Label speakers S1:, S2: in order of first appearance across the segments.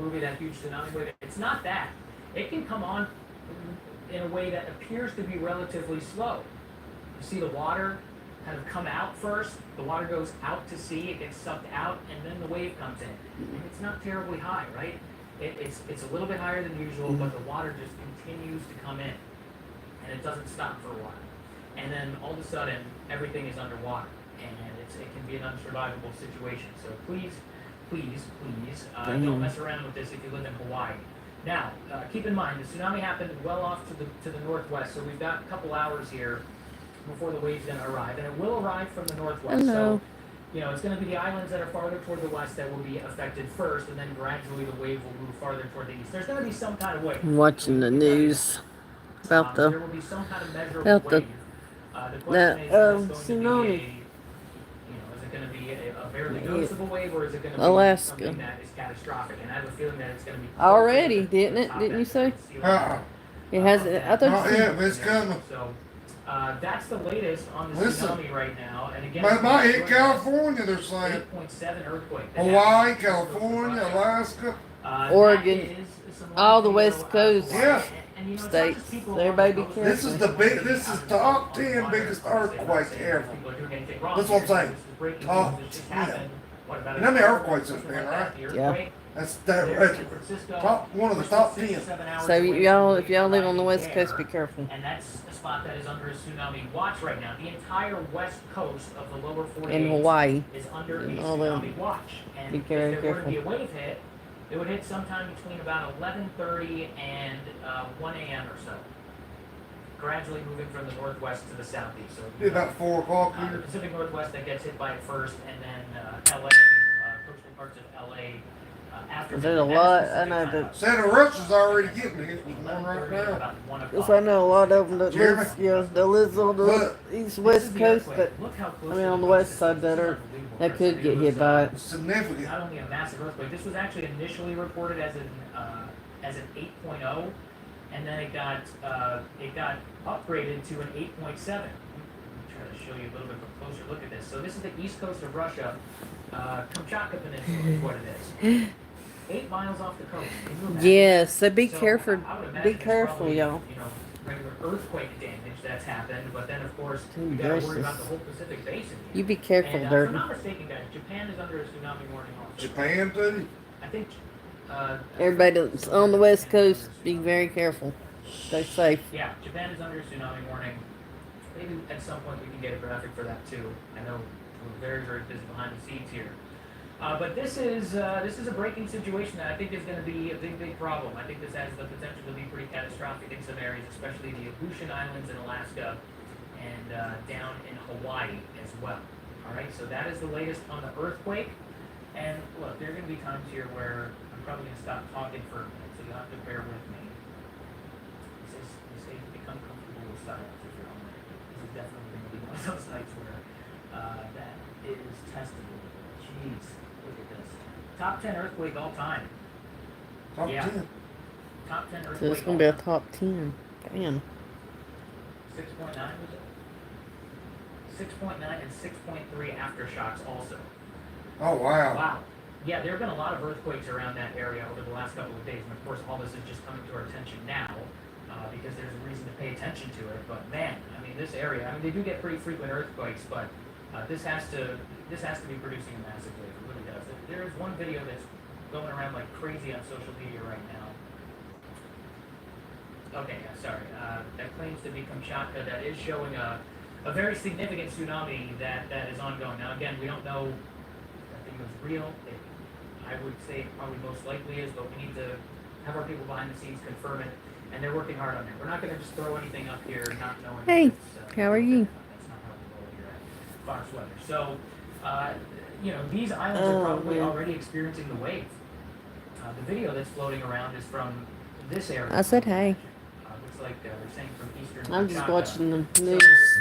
S1: movie, that huge tsunami wave. It's not that. It can come on in a way that appears to be relatively slow. You see the water kind of come out first. The water goes out to sea. It gets sucked out, and then the wave comes in. And it's not terribly high, right? It's a little bit higher than usual, but the water just continues to come in, and it doesn't stop for a while. And then all of a sudden, everything is underwater, and it can be an unsurvivable situation. So please, don't mess around with this if you live in Hawaii. Now, keep in mind, the tsunami happened well off to the northwest, so we've got a couple hours here before the wave's going to arrive, and it will arrive from the northwest.
S2: Hello.
S1: So, it's going to be the islands that are farther toward the west that will be affected first, and then gradually the wave will move farther toward the east. There's going to be some kind of wave.
S2: I'm watching the news about
S1: there will be some kind of measurable wave. The question is
S2: tsunami.
S1: Is it going to be a barely noticeable wave, or is it going to be
S2: Alaska.
S1: something that is catastrophic? And I have a feeling that it's going to be
S2: already, didn't it? Didn't you say? It has. I thought.
S3: Not yet, but it's coming.
S1: So that's the latest on the tsunami right now. And again,
S3: might hit California, they're saying.
S1: 8.7 earthquake.
S3: Hawaii, California, Alaska,
S2: Oregon, all the West Coast.
S3: Yeah.
S2: States. Everybody be careful.
S3: This is top 10 biggest earthquake ever. That's what I'm saying. Top 10. You know how many earthquakes there's been, right?
S2: Yeah.
S3: That's that record. One of the top 10.
S2: So y'all, if y'all live on the West Coast, be careful.
S1: And that's a spot that is under a tsunami watch right now. The entire west coast of the lower 48
S2: In Hawaii.
S1: is under a
S2: all
S1: tsunami watch. And
S2: be
S1: if there were to
S2: careful.
S1: be a wave hit, it would hit sometime between about 11:30 and 1 a.m. or so. Gradually moving from the northwest to the southeast. So
S3: Be about 4 o'clock
S1: the
S3: here.
S1: Pacific Northwest that gets hit by it first, and then LA, coastal parts of LA after.
S2: There's a lot. I know that.
S3: Santa Rosa's already getting it. There's one right now.
S2: Because I know a lot of them that live, that lives on the west coast, but I mean on the west side that could get hit by it.
S3: Significant.
S1: Not only a massive earthquake. This was actually initially reported as an 8.0, and then it got upgraded to an 8.7. Let me try to show you a little bit of a closer look at this. So this is the east coast of Russia, Kamchatka Peninsula is what it is. 8 miles off the coast. Can you imagine?
S2: Yes, so be careful.
S1: I would imagine
S2: Be
S1: there's
S2: careful,
S1: probably,
S2: y'all.
S1: Regular earthquake damage that's happened, but then of course
S2: Goodness
S1: you gotta worry
S2: gracious.
S1: about the whole Pacific Basin.
S2: You be careful,
S1: And, if
S2: Dirty.
S1: I'm not mistaken, guys, Japan is under a tsunami warning also.
S3: Japan, too?
S1: I think.
S2: Everybody that's on the west coast, be very careful. Stay safe.
S1: Yeah, Japan is under a tsunami warning. Maybe at some point we can get a graphic for that too. I know we're very, very busy behind the scenes here. But this is a breaking situation that I think is going to be a big, big problem. I think this has the potential to be pretty catastrophic in some areas, especially the Aleutian Islands in Alaska and down in Hawaii as well. All right, so that is the latest on the earthquake. And look, there are going to be times here where I'm probably going to stop talking for a minute, so you'll have to bear with me. They say become comfortable with silence if you're on there. This is definitely going to be one of those nights where that is testable. Jeez. Look at this. Top 10 earthquake all time.
S3: Top
S1: Yeah.
S3: 10.
S1: Top 10 earthquake.
S2: So it's gonna be a top 10. Damn.
S1: 6.9 was it? 6.9 and 6.3 aftershocks also.
S3: Oh, wow.
S1: Wow. Yeah, there have been a lot of earthquakes around that area over the last couple of days, and of course all this is just coming to our attention now because there's a reason to pay attention to it. But man, I mean, this area, I mean, they do get pretty frequent earthquakes, but this has to be producing a massive wave. It really does. There is one video that's going around like crazy on social media right now. Okay, yeah, sorry. That claims to be Kamchatka. That is showing a very significant tsunami that is ongoing. Now, again, we don't know if that video is real. I would say it probably most likely is, but we need to have our people behind the scenes confirm it, and they're working hard on it. We're not going to just throw anything up here not knowing.
S2: Hey,
S1: it's,
S2: how are you?
S1: That's not how we roll here at Fox Weather. So, these islands are probably already experiencing the wave. The video that's floating around is from this area.
S2: I said hey.
S1: Looks like they're saying from eastern.
S2: I'm just
S1: Kamchatka.
S2: watching the
S1: So,
S2: news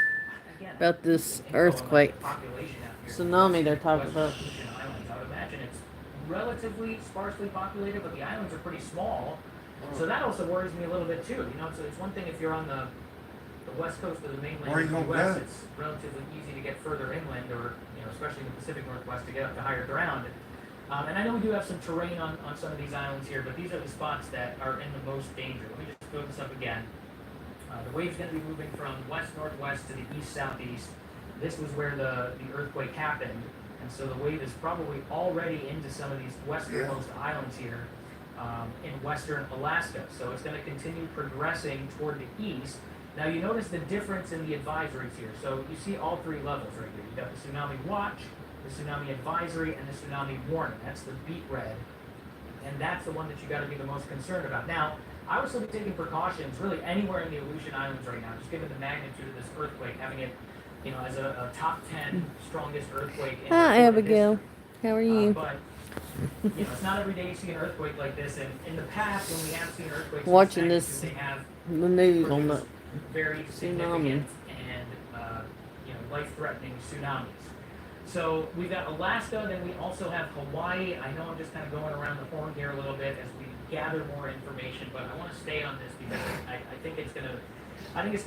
S1: again,
S2: about this
S1: think going, like,
S2: earthquake.
S1: the population out here,
S2: Tsunami they're talking
S1: West
S2: about.
S1: Aleutian Islands, I would imagine it's relatively sparsely populated, but the islands are pretty small. So that also worries me a little bit too. So it's one thing if you're on the west coast of the mainland
S3: Where you
S1: of the
S3: gonna
S1: U.S.,
S3: go?
S1: it's relatively easy to get further inland, or especially in the Pacific Northwest, to get up to higher ground. And I know we do have some terrain on some of these islands here, but these are the spots that are in the most danger. Let me just throw this up again. The wave's going to be moving from west-northwest to the east-southeast. This was where the earthquake happened, and so the wave is probably already into some of these westernmost islands here in western Alaska. So it's going to continue progressing toward the east. Now you notice the difference in the advisories here. So you see all three levels right here. You've got the tsunami watch, the tsunami advisory, and the tsunami warning. That's the beet red, and that's the one that you got to be the most concerned about. Now, I would still be taking precautions really anywhere in the Aleutian Islands right now, just given the magnitude of this earthquake, having it, as a top 10 strongest earthquake in
S2: Hi,
S1: recorded
S2: Abigail.
S1: history.
S2: How are you?
S1: But it's not every day you see an earthquake like this, and in the past, when we have seen earthquakes,
S2: Watching
S1: this
S2: this,
S1: magnitude, they have
S2: the news on the
S1: produced very
S2: tsunami.
S1: significant and life-threatening tsunamis. So we've got Alaska, then we also have Hawaii. I know I'm just kind of going around the horn here a little bit as we gather more information, but I want to stay on this because I think it's going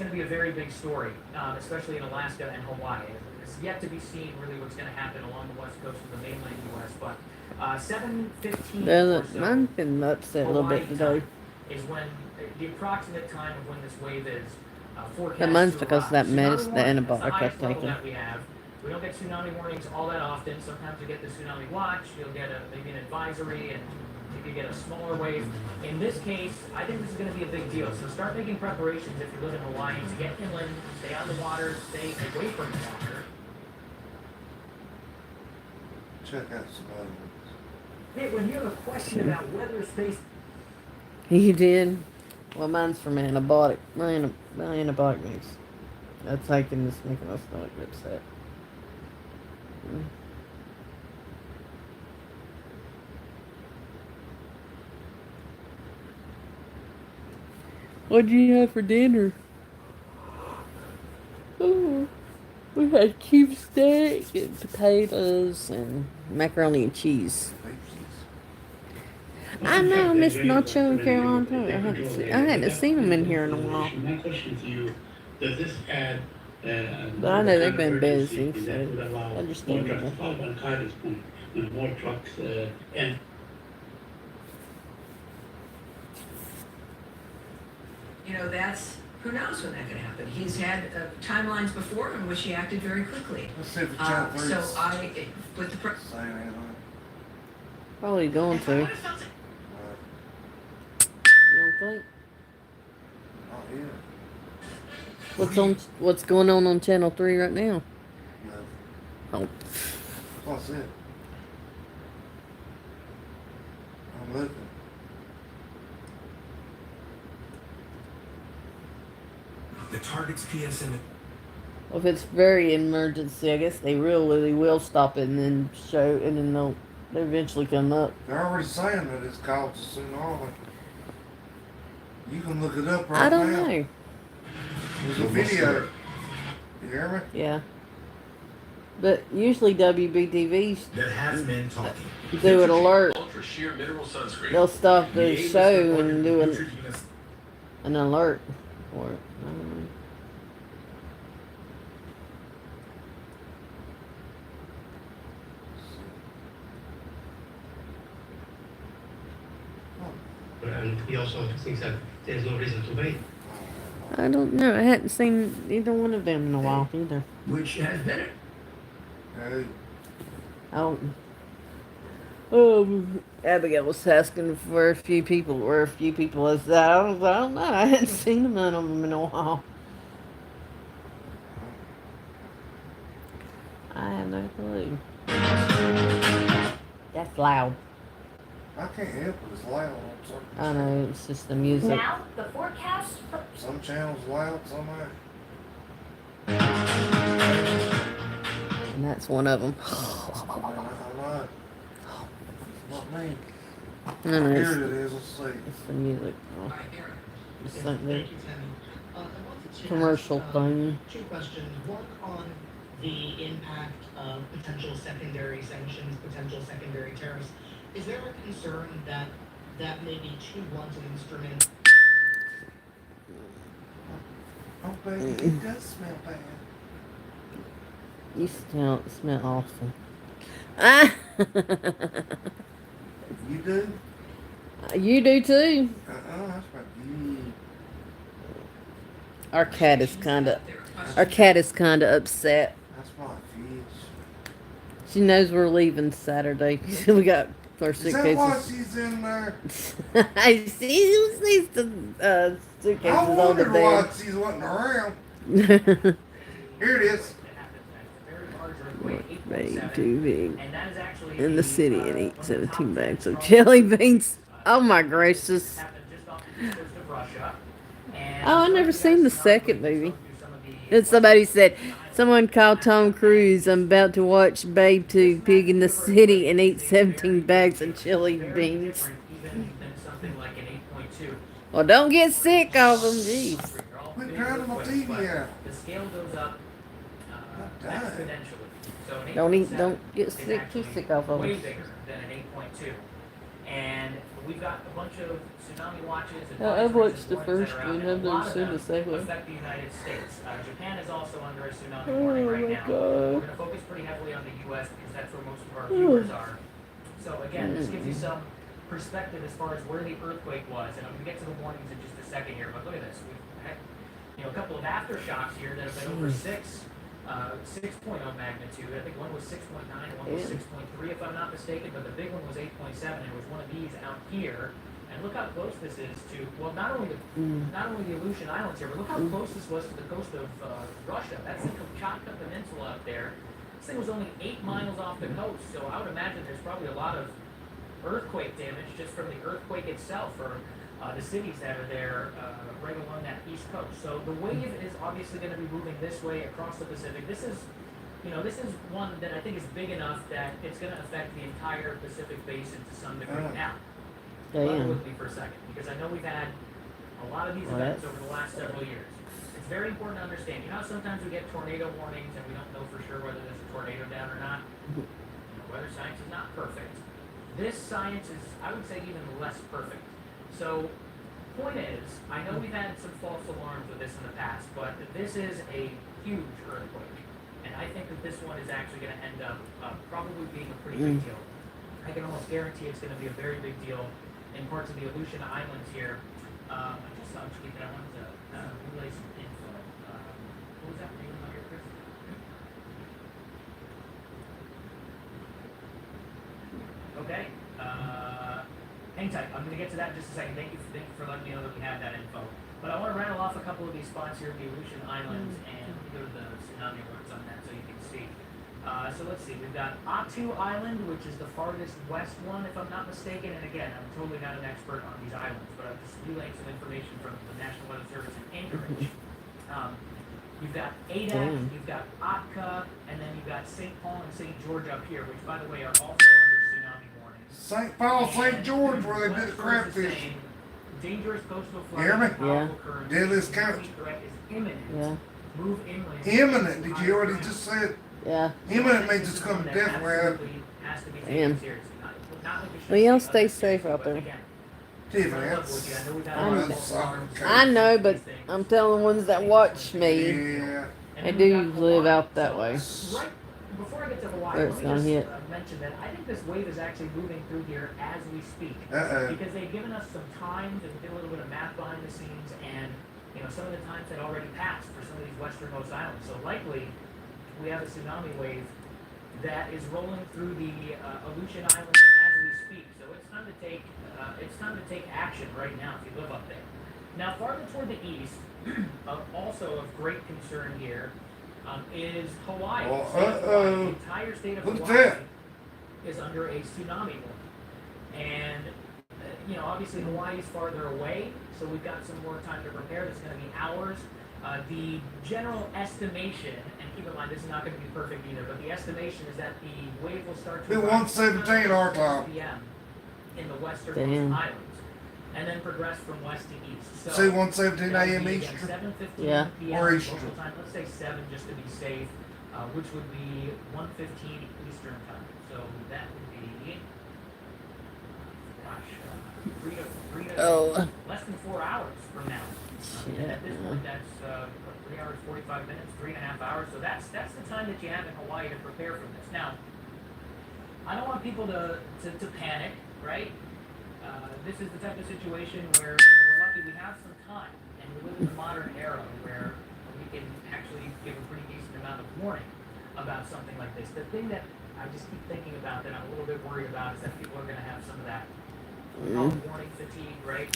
S1: to be a very big story, especially in Alaska and Hawaii. It's yet to be seen really what's going to happen along the west coast of the mainland U.S. But 7:15 or so,
S2: mine's been upset a little bit today.
S1: is when the approximate time of when this wave is forecast.
S2: But mine's
S1: to
S2: because of
S1: arrive.
S2: that medicine, the
S1: Tsunami warning, that's the
S2: antibiotic I've
S1: highest level
S2: taken.
S1: that we have. We don't get tsunami warnings all that often. Sometimes you get the tsunami watch. You'll get maybe an advisory, and you could get a smaller wave. In this case, I think this is going to be a big deal. So start making preparations if you live in Hawaii to get inland, stay on the water, stay away from the water.
S3: Check out some other ones.
S1: Hey, when you have a question about weather, space.
S2: He did. Well, mine's from antibiotic. My antibiotic mix. That's taking this, making my stomach upset. What'd you have for dinner? Oh, we had cube steak and potatoes and macaroni and cheese. I know, Miss Nacho and Caroline. I hadn't seen them in here in a while.
S4: My question to you, does this add
S2: But I know they've been busy, so
S4: that would allow more
S2: understandable.
S4: trucks, follow on Kylie's point, more trucks, and
S5: That's, who knows when that could happen. He's had timelines before in which he acted very quickly.
S3: Let's see if the channel
S5: So
S3: three's
S5: with the
S3: saying anything.
S2: Probably going to. You don't think?
S3: Not here.
S2: What's going on Channel 3 right now?
S3: No.
S2: Oh.
S3: What's it? I'm looking.
S6: The target's PSN.
S2: Well, if it's very emergency, I guess they really will stop it and then show, and then they'll eventually come up.
S3: They're already saying that it's called a tsunami. You can look it up right now.
S2: I don't know.
S3: There's a video. You hear me?
S2: Yeah. But usually WBTVs
S6: That has been talking.
S2: do an alert.
S6: Ultra sheer mineral sunscreen.
S2: They'll stop the
S6: The
S2: show and do
S6: Neutrogena
S2: an alert for it. I don't know.
S4: but he also thinks that there's no reason to wait.
S2: I don't know. I hadn't seen either one of them in a while either.
S4: Which has been
S3: Hey,
S2: Oh, Abigail was asking for a few people. Where a few people is that? I don't know. I hadn't seen none of them in a while. I have no clue. That's loud.
S3: I can't help it. It's loud on certain
S2: I know. It's just the music.
S7: Now, the forecast for
S3: Some channels loud, some ain't.
S2: And that's one of them.
S3: I know. Not me.
S2: I know.
S3: Here
S2: It's,
S3: it is. Let's see.
S2: it's the music. Oh,
S5: Right, Aaron.
S2: it's like the
S8: Thank you, Tammy. I wanted to
S2: commercial
S8: ask,
S2: thing.
S8: two questions. One on the impact of potential secondary sanctions, potential secondary tariffs. Is there a concern that that may be too blunt an instrument?
S3: Oh, baby, it does smell bad.
S2: You smell awful. Ah,
S3: You do?
S2: you do too.
S3: That's what you.
S2: Our cat is kind of. Our cat is kind of upset.
S3: That's my fish.
S2: She knows we're leaving Saturday. We got our
S3: Is that why
S2: suitcases.
S3: she's in there?
S2: I see. Sees the suitcases
S3: I
S2: on the
S3: wondered why
S2: bed.
S3: she wasn't around.
S2: What
S3: Here it is.
S2: way too big.
S1: And that is actually
S2: In the city and eat
S1: one of the
S2: 17
S1: top 10
S2: bags of
S1: strongest
S2: jelly
S1: earthquakes,
S2: beans. Oh my
S1: in
S2: gracious.
S1: happened just off the east coast of Russia. And
S2: Oh, I
S1: so
S2: never
S1: we got
S2: seen the
S1: tsunami
S2: second
S1: waves
S2: movie.
S1: going through some of the
S2: And somebody said,
S1: western islands.
S2: someone called Tom Cruise. I'm about to watch Babe 2 Pig in the City and eat 17 bags of jelly
S1: Very
S2: beans.
S1: different even than something like an 8.2.
S2: Well, don't get sick of them. Jeez.
S1: They're all
S3: Quit
S1: big
S3: drowning my
S1: earthquakes, but
S3: TV out.
S1: the scale goes up
S3: dying.
S1: exponentially. So an
S2: Don't eat.
S1: 8.7
S2: Don't get
S1: is
S2: sick. Too
S1: actually
S2: sick of
S1: way
S2: them.
S1: bigger than an 8.2. And we've got a bunch of tsunami watches and
S2: I've watched the
S1: warnings
S2: first
S1: that are out,
S2: one.
S1: and
S2: I've
S1: a lot
S2: never
S1: of
S2: seen
S1: them
S2: the second one.
S1: affect the United States. Japan is also under a tsunami
S2: Oh
S1: warning right
S2: my
S1: now. We're
S2: god.
S1: going to focus pretty heavily on the U.S. because that's where most of our viewers are. So again, this gives you some perspective as far as where the earthquake was, and I'm going to get to the warnings in just a second here. But look at this. We've had, a couple of aftershocks here that have been over 6.0 magnitude. I think one was 6.9 and one was 6.3 if I'm not mistaken, but the big one was 8.7. It was one of these out here. And look how close this is to, well, not only the Aleutian Islands here, but look how close this was to the coast of Russia. That's the Kamchatka Peninsula up there. This thing was only 8 miles off the coast, so I would imagine there's probably a lot of earthquake damage just from the earthquake itself, or the cities that are there right along that east coast. So the wave is obviously going to be moving this way across the Pacific. This is one that I think is big enough that it's going to affect the entire Pacific basin to some degree. Now, run
S2: Damn.
S1: with me for a second, because I know we've had a lot of these events over the last several years. It's very important to understand. You know how sometimes we get tornado warnings and we don't know for sure whether there's a tornado down or not? Weather science is not perfect. This science is, I would say, even less perfect. So, point is, I know we've had some false alarms with this in the past, but this is a huge earthquake. And I think that this one is actually going to end up probably being a pretty big deal. I can almost guarantee it's going to be a very big deal in parts of the Aleutian Islands here. I just saw a tweet that I wanted to relay some info. What was that name on here, Chris? Okay. Hang tight. I'm going to get to that in just a second. Thank you for letting me know that we have that info. But I want to rattle off a couple of these spots here in the Aleutian Islands and go to the tsunami alerts on that so you can see. So let's see. We've got Attu Island, which is the farthest west one, if I'm not mistaken. And again, I'm totally not an expert on these islands, but I'm just relaying some information from the National Weather Service in Anchorage. You've got Adak, you've got Atka, and then you've got St. Paul and St. George up here, which, by the way, are also under tsunami warnings.
S3: St. Paul, St. George, where they did the crab fish.
S1: Dangerous coastal
S3: You hear me?
S1: flooding.
S2: Yeah.
S3: Deadliest count.
S1: Threat is imminent.
S2: Yeah.
S1: Move inland.
S3: Imminent. Did you hear what he just said?
S2: Yeah.
S3: Imminent means it's coming definitely.
S2: Damn. Well, y'all stay safe out there.
S3: Tiffany, that's.
S2: I know, but I'm telling the ones that watch me,
S3: Yeah.
S2: they do live out that way.
S1: Right before I get to Hawaii,
S2: Where
S1: let
S2: it's
S1: me
S2: gonna
S1: just
S2: hit.
S1: mention that I think this wave is actually moving through here as we speak. Because they've given us some time to get a little bit of math behind the scenes, and some of the times had already passed for some of these westernmost islands. So likely, we have a tsunami wave that is rolling through the Aleutian Islands as we speak. So it's time to take action right now if you live up there. Now, farther toward the east, also of great concern here, is Hawaii.
S3: Oh,
S1: The state of Hawaii. The entire state of
S3: Look at
S1: Hawaii
S3: that.
S1: is under a tsunami warning. And, obviously Hawaii is farther away, so we've got some more time to prepare. That's going to be hours. The general estimation, and keep in mind this is not going to be perfect either, but the estimation is that the wave will start to
S3: Be
S1: rise
S3: 117 our time.
S1: p.m. in the westernmost
S2: Damn.
S1: islands, and then progress from west to east. So
S3: Say 117
S1: that would
S3: a.m.
S1: be,
S3: Eastern.
S1: again, 7:15
S2: Yeah.
S1: p.m.
S3: Or
S1: local
S3: Eastern.
S1: time. Let's say 7 just to be safe, which would be 1:15 Eastern time. So that would be, gosh, 3 to
S2: Oh.
S1: less than 4 hours from now. And
S2: Shit.
S1: at this point, that's 3 hours 45 minutes, 3.5 hours. So that's the time that you have in Hawaii to prepare for this. Now, I don't want people to panic, right? This is the type of situation where we're lucky we have some time, and we live in the modern era where we can actually give a pretty decent amount of warning about something like this. The thing that I just keep thinking about that I'm a little bit worried about is that people are going to have some of that warning fatigue, right?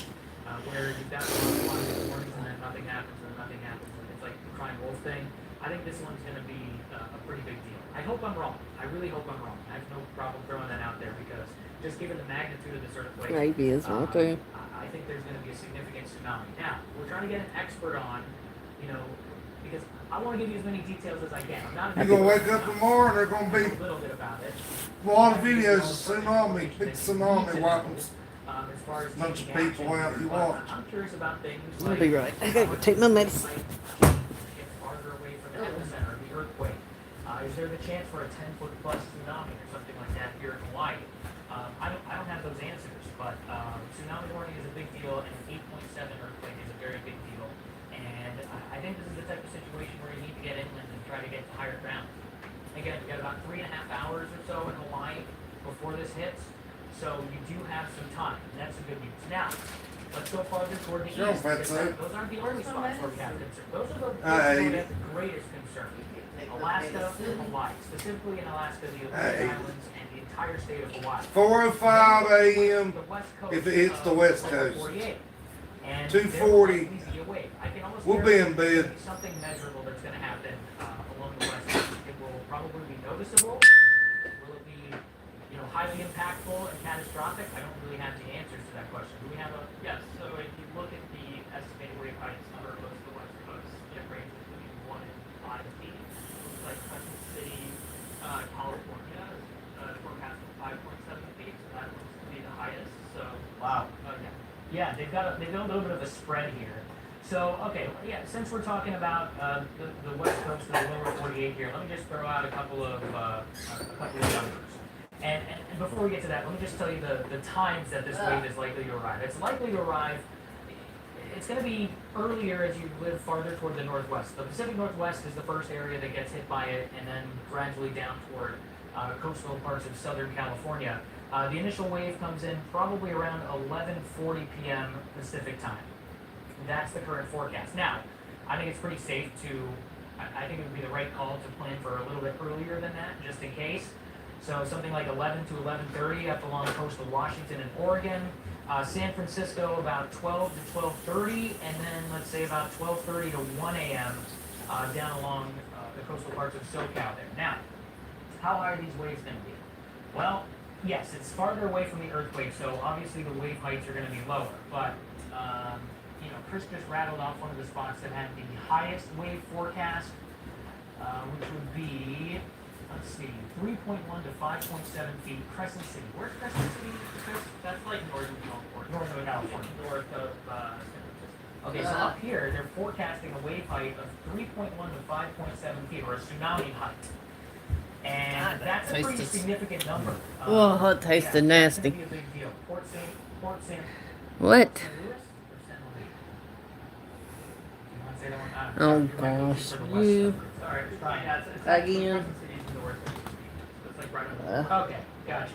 S1: Where you've got a lot of warnings and then nothing happens and nothing happens. And it's like the crying wolf thing. I think this one's going to be a pretty big deal. I hope I'm wrong. I really hope I'm wrong. I have no problem throwing that out there because just given the magnitude of this earthquake,
S2: Maybe it's okay.
S1: I think there's going to be a significant tsunami. Now, we're trying to get an expert on, because I want to give you as many details as I can. I'm not.
S3: You're gonna wake up tomorrow and there's gonna be
S1: a little bit about it.
S3: a lot of videos of tsunami, big tsunami wiping
S1: As far as
S3: bunch of
S1: taking
S3: people
S1: action,
S3: out. You
S1: but
S3: watch.
S1: I'm curious about things
S2: I'll
S1: like
S2: be right. I gotta go take my medicine.
S1: get farther away from the epicenter of the earthquake. Is there the chance for a 10-foot plus tsunami or something like that here in Hawaii? I don't have those answers, but tsunami warning is a big deal, and an 8.7 earthquake is a very big deal. And I think this is the type of situation where you need to get inland and try to get to higher ground. Again, we got about 3.5 hours or so in Hawaii before this hits, so you do have some time, and that's the good news. Now, let's go farther toward the
S3: Sure,
S1: east.
S3: that's it.
S1: Those aren't the only spots where we have concern. Those are the
S3: I
S1: places where
S3: ate
S1: we
S3: it.
S1: have the greatest concern. Alaska and Hawaii, specifically in Alaska, the
S3: I
S1: Aleutian
S3: ate it.
S1: Islands, and the entire state of Hawaii.
S3: 4:05 a.m.
S1: The west coast
S3: if it hits the
S1: of
S3: west
S1: the
S3: coast.
S1: 48. And
S3: 2:40.
S1: there will likely be a wave. I can almost
S3: We'll be in
S1: guarantee there's
S3: bed.
S1: gonna be something measurable that's going to happen along the west coast. It will probably be noticeable. Will it be, highly impactful and catastrophic? I don't really have the answers to that question. Do we have a?
S9: Yes, so if you look at the estimated wave heights for most of the west coast, it ranges between 1 and 5 feet. Looks like Crescent City, California is forecasting 5.7 feet, so that looks to be the highest. So,
S1: Wow.
S9: yeah.
S1: Yeah, they've got a little bit of a spread here. So, okay, yeah, since we're talking about the west coast and the lower 48 here, let me just throw out a couple of numbers. And before we get to that, let me just tell you the times that this wave is likely to arrive. It's likely to arrive, it's going to be earlier as you live farther toward the northwest. The Pacific Northwest is the first area that gets hit by it, and then gradually down toward coastal parts of Southern California. The initial wave comes in probably around 11:40 p.m. Pacific time. That's the current forecast. Now, I think it's pretty safe I think it would be the right call to plan for a little bit earlier than that, just in case. So something like 11 to 11:30 up along the coast of Washington and Oregon. San Francisco about 12 to 12:30, and then let's say about 12:30 to 1 a.m. Down along the coastal parts of SoCal there. Now, how high are these waves going to be? Well, yes, it's farther away from the earthquake, so obviously the wave heights are going to be lower. But, Chris just rattled off one of the spots that had the highest wave forecast, which would be, let's see, 3.1 to 5.7 feet. Crescent City. Where's Crescent City, Chris?
S9: That's like Northern California.
S1: Northern California.
S9: North of San Francisco.
S1: Okay, so up here, they're forecasting a wave height of 3.1 to 5.7 feet, or a tsunami height. And that's a pretty
S2: tastes-
S1: significant number.
S2: Oh, that tasted
S1: That's
S2: nasty.
S1: gonna be a big deal. Port St.
S2: What?
S1: St. Louis or San Luis? You want to say that one?
S2: Oh,
S1: You might be looking
S2: gosh.
S1: for the west
S2: You-
S1: suburbs.
S9: Sorry, yeah, it's
S2: Again.
S9: Crescent City's north. So it's like right on the
S1: Okay, gotcha.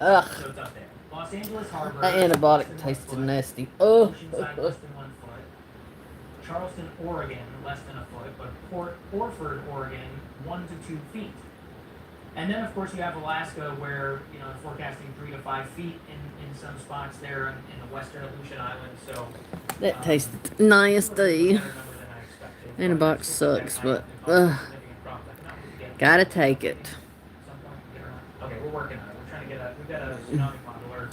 S2: Ugh.
S1: So it's up there. Los Angeles Harbor.
S2: That
S1: less
S2: antibiotic
S1: than 1
S2: tasted
S1: foot.
S2: nasty. Oh.
S1: Oceanside, less than 1 foot. Charleston, Oregon, less than a foot. But Port Orford, Oregon, 1 to 2 feet. And then, of course, you have Alaska, where forecasting 3 to 5 feet in some spots there in the western Aleutian Islands. So
S2: That tasted nasty.
S1: better number than I expected.
S2: Antibiotic sucks, but
S1: Got
S2: gotta take it.
S1: Okay, we're working on it. We're trying to get we've got a tsunami modeler.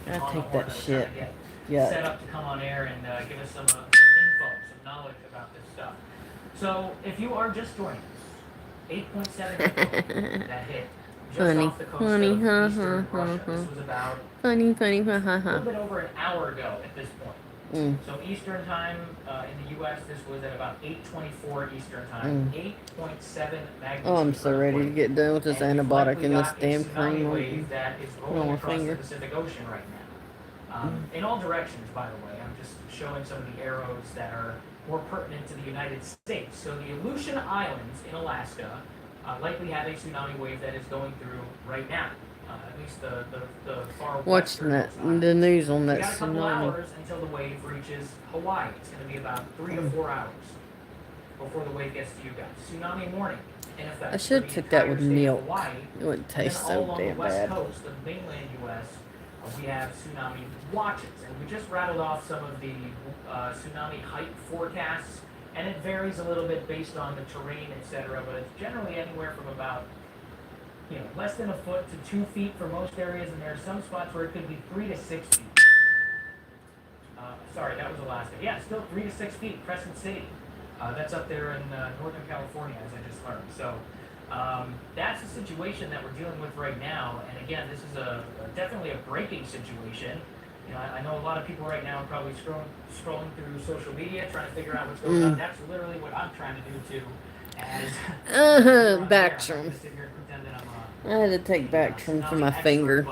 S2: Gotta
S1: on the
S2: take
S1: horn
S2: that
S1: we're
S2: shit.
S1: trying to get
S2: Yeah.
S1: set up to come on air and give us some info, some knowledge about this stuff. So if you are just joining us, 8.7 that hit just
S2: Funny,
S1: off the coast
S2: funny,
S1: of
S2: huh,
S1: eastern
S2: huh,
S1: Russia.
S2: huh,
S1: This was about
S2: Funny, funny, ha ha
S1: a little
S2: ha.
S1: bit over an hour ago at this point.
S2: Mm.
S1: So Eastern time in the U.S. this was at about 8:24 Eastern time. 8.7 magnitude.
S2: Oh, I'm so ready to
S1: earthquake.
S2: get done with this
S1: And we've
S2: antibiotic
S1: likely
S2: and this
S1: got a
S2: damn
S1: tsunami
S2: cream.
S1: wave that is
S2: on
S1: rolling
S2: my
S1: across
S2: finger.
S1: the Pacific Ocean right now. In all directions, by the way. I'm just showing some of the arrows that are more pertinent to the United States. So the Aleutian Islands in Alaska likely have a tsunami wave that is going through right now. at least the far
S2: Watching
S1: western
S2: that
S1: side.
S2: the news on
S1: We
S2: that
S1: got a couple
S2: tsunami.
S1: hours until the wave reaches Hawaii. It's going to be about 3 to 4 hours before the wave gets to you guys. Tsunami warning in effect.
S2: I should
S1: for the
S2: took that with
S1: entire state of
S2: milk.
S1: Hawaii.
S2: It wouldn't
S1: And then
S2: taste
S1: all
S2: so
S1: along
S2: damn
S1: the west
S2: bad.
S1: coast of mainland U.S., we have tsunami watches, and we just rattled off some of the tsunami height forecasts, and it varies a little bit based on the terrain, etc. But it's generally anywhere from about less than a foot to 2 feet for most areas, and there are some spots where it could be 3 to 6 feet. Sorry, that was Alaska. Yeah, still 3 to 6 feet. Crescent City. That's up there in Northern California, as I just learned. So that's the situation that we're dealing with right now. And again, this is definitely a breaking situation. I know a lot of people right now are probably scrolling through social media, trying to figure out what's going on. That's literally what I'm trying to do too. As
S2: Bactrim. I had to take Bactrim for my finger.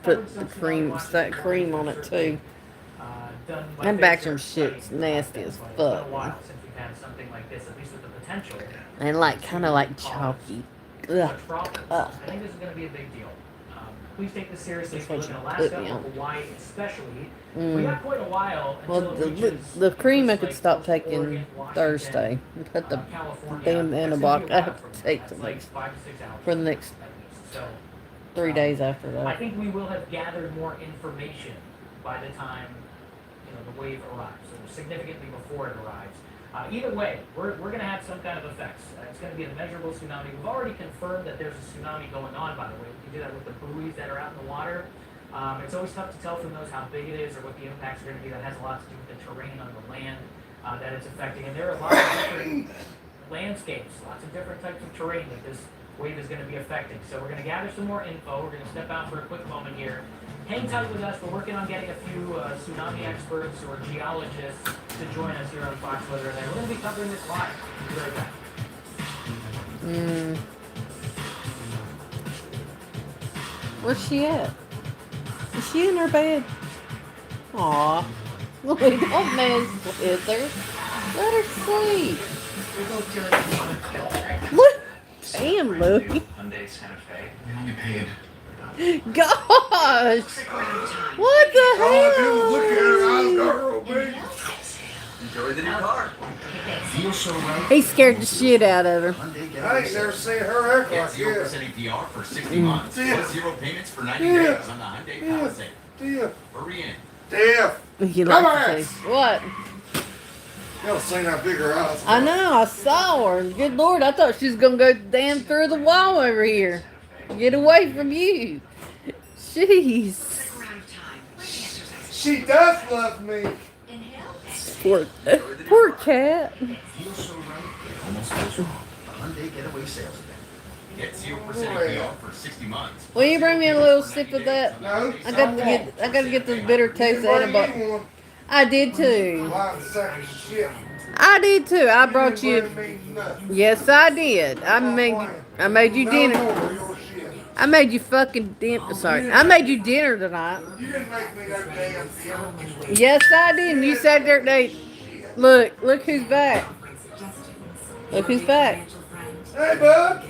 S2: Put the cream, that cream on it too. And Bactrim shit's nasty as fuck. And kind of like chalky. Ugh.
S1: I think this is going to be a big deal. Please take this seriously if you live in
S2: Put
S1: Alaska
S2: me
S1: or
S2: on.
S1: Hawaii especially. We got quite a while
S2: Well,
S1: until it reaches
S2: the cream I could
S1: places
S2: stop
S1: like
S2: taking
S1: Oregon, Washington,
S2: Thursday. And put the
S1: California.
S2: damn
S1: That's gonna
S2: antibiotic
S1: be a
S2: I
S1: while
S2: have
S1: from
S2: to
S1: now.
S2: take
S1: That's
S2: the
S1: like
S2: next
S1: 5 to 6 hours
S2: for the next
S1: at least. So
S2: 3 days after
S1: I
S2: that.
S1: think we will have gathered more information by the time the wave arrives, or significantly before it arrives. Either way, we're going to have some kind of effects. It's going to be a measurable tsunami. We've already confirmed that there's a tsunami going on, by the way. We can do that with the buoys that are out in the water. It's always tough to tell from those how big it is or what the impacts are going to be. That has a lot to do with the terrain on the land that it's affecting. And there are lots of different landscapes, lots of different types of terrain that this wave is going to be affecting. So we're going to gather some more info. We're going to step out for a quick moment here. Hang tight with us. We're working on getting a few tsunami experts or geologists to join us here on Fox Weather, and we're going to be covering this live. We'll be right back.
S2: Where's she at? Is she in her bed? Aw. Look, don't mess with her. Let her sleep.
S5: We're both doing it.
S2: Look. Damn, Louie.
S6: Hyundai Santa Fe. We only paid.
S2: Gosh. What the
S3: Look at her
S2: hell?
S3: eyes, girl, baby.
S6: Enjoy the new car. Feels so right.
S2: He scared the shit out of her.
S3: I ain't never seen her act
S6: Get
S3: like this.
S6: 0% APR for 60 months.
S3: Yeah.
S6: Plus 0 payments for 90
S3: Yeah.
S6: days on the Hyundai
S3: Yeah.
S6: Palisade.
S3: Deaf.
S6: Hurry in.
S3: Deaf.
S2: You
S3: Come
S2: like
S3: on.
S2: to say, what?
S3: Y'all seen how big her eyes
S2: I
S3: are.
S2: know, I saw her. Good Lord, I thought she was going to go damn through the wall over here. Get away from you. Jeez.
S3: She does love me.
S2: Poor cat.
S6: Feels so right. It almost feels wrong. Hyundai Getaway Sales Event. Get 0% APR for 60 months.
S2: Will you bring me a little sip of that?
S3: No.
S2: I gotta get this bitter taste of
S3: Bring
S2: antibiotic.
S3: me one.
S2: I did too.
S3: Lying sack of shit.
S2: I did too. I brought
S3: didn't
S2: you.
S3: bring me nothing.
S2: Yes, I did. I made you
S3: No
S2: dinner.
S3: more of your shit.
S2: I made you fucking dinner. Sorry, I made you dinner tonight.
S3: You didn't make me that damn dinner.
S2: Yes, I did. And you sat there and ate. Look who's back. Look who's back.
S3: Hey, bud.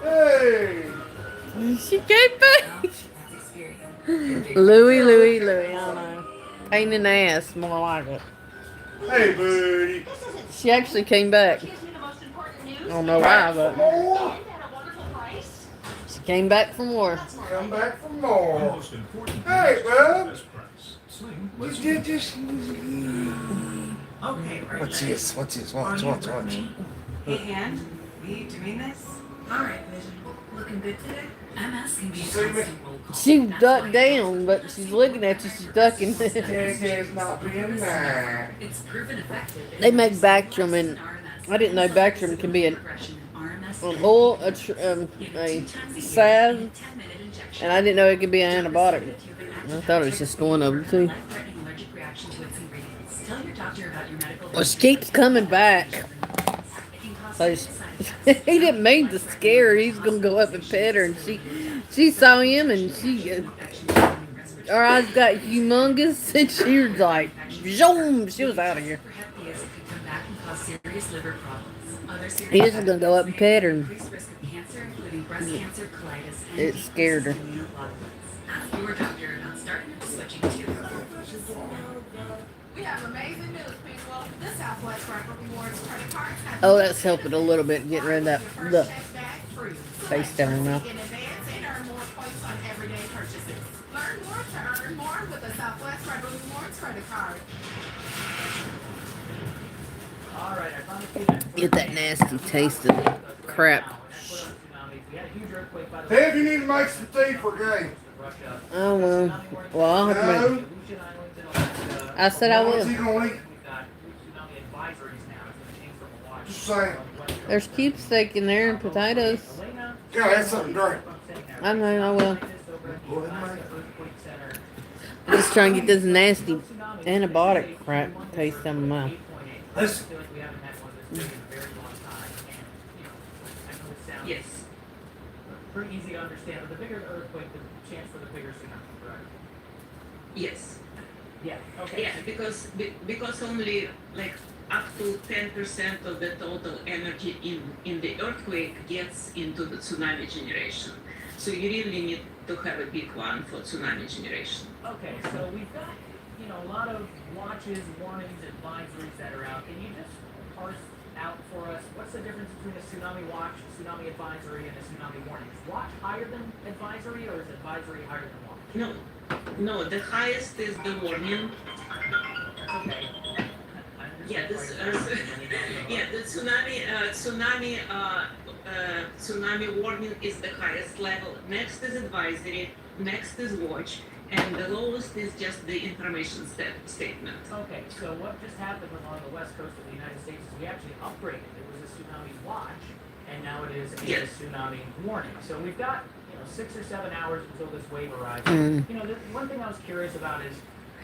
S3: Hey.
S2: She came back. Louie. I don't know. Pain in the ass, more like it.
S3: Hey, buddy.
S2: She actually came back. I don't know why, but
S3: More.
S2: she came back for more.
S3: Come back for more. Hey, bud. You did this.
S5: Okay, right.
S3: What's this? Watch.
S5: Hey, hand, we doing this? All right, Vision. Looking good today? I'm asking you
S3: See me?
S2: She ducked down, but she's looking at you. She's ducking.
S3: It's not being nice.
S5: It's proven effective.
S2: They make Bactrim, and I didn't know Bactrim can be an oil, a salve, and I didn't know it could be an antibiotic. I thought it was just one of them too. Well, she keeps coming back. So he didn't mean to scare her. He's gonna go up and pet her, and she saw him, and her eyes got humongous, and she was like, zoom, she was out of here. He was gonna go up and pet her and
S10: cancer, including breast cancer, colitis, and
S2: It scared her.
S10: ask your doctor about starting or switching to.
S11: We have amazing news, people. The Southwest Rapper Rewards credit card has
S2: Oh, that's helping a little bit, getting rid of that the face down now.
S11: in advance and earn more points on everyday purchases. Learn more to earn more with the Southwest Rapper Rewards credit card.
S1: All right, I found a few that-
S2: Get that nasty taste of crap.
S3: Hey, if you need to make some tea for game.
S2: Oh well. Well, I'll have to
S3: No.
S2: make. I said I
S3: What's he
S2: will.
S3: gonna eat? Just saying.
S2: There's keepsake in there and potatoes.
S3: Yeah, that's something to drink.
S2: I know. I will.
S3: Go ahead and make it.
S2: I'm just trying to get this nasty antibiotic crap taste out of my mouth.
S3: Listen.
S5: Yes.
S1: Pretty easy to understand, but the bigger the earthquake, the chance for the bigger tsunami, correct?
S5: Yes.
S1: Yeah, okay.
S5: Yeah, because only like up to 10% of the total energy in the earthquake gets into the tsunami generation. So you really need to have a big one for tsunami generation.
S1: Okay, so we've got, a lot of watches, warnings, advisories that are out. Can you just parse out for us what's the difference between a tsunami watch, tsunami advisory, and a tsunami warning? Is watch higher than advisory, or is advisory higher than watch?
S5: No, the highest is the warning.
S1: Okay.
S5: Yeah, the tsunami warning is the highest level. Next is advisory. Next is watch, and the lowest is just the information statement.
S1: Okay, so what just happened along the west coast of the United States is we actually upgraded. It was a tsunami watch, and now it is a tsunami warning. So we've got 6 or 7 hours until this wave arrives. The one thing I was curious about is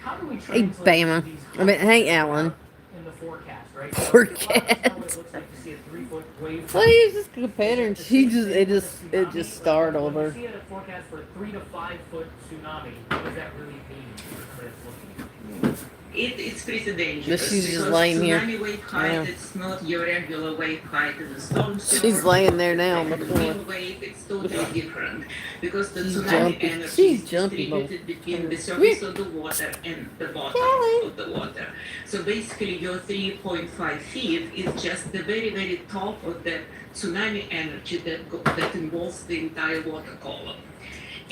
S1: how do we
S2: Hey,
S1: translate
S2: Bama.
S1: these
S2: I mean, hey, Alan.
S1: in the forecast, right? So
S2: Forecast.
S1: let us know what it looks like to see a 3-foot wave.
S2: Well, you just go pet her and it just startled
S1: When
S2: her.
S1: you see a forecast for a 3 to 5 foot tsunami, what does that really mean for somebody that's looking at it?
S5: It's pretty dangerous.
S2: But she's just
S5: because
S2: laying here.
S5: Tsunami wave height,
S2: Yeah.
S5: it's not your regular wave height in the storm sewer.
S2: She's laying there now on the
S5: And
S2: floor.
S5: wind wave, it's totally different because the
S2: She's
S5: tsunami
S2: jumpy.
S5: energy
S2: She's
S5: is
S2: jumpy,
S5: distributed between the
S2: Yeah.
S5: surface of the water and the bottom
S2: Kelly.
S5: of the water. So basically, your 3.5 feet is just the very, very top of the tsunami energy that involves the entire water column.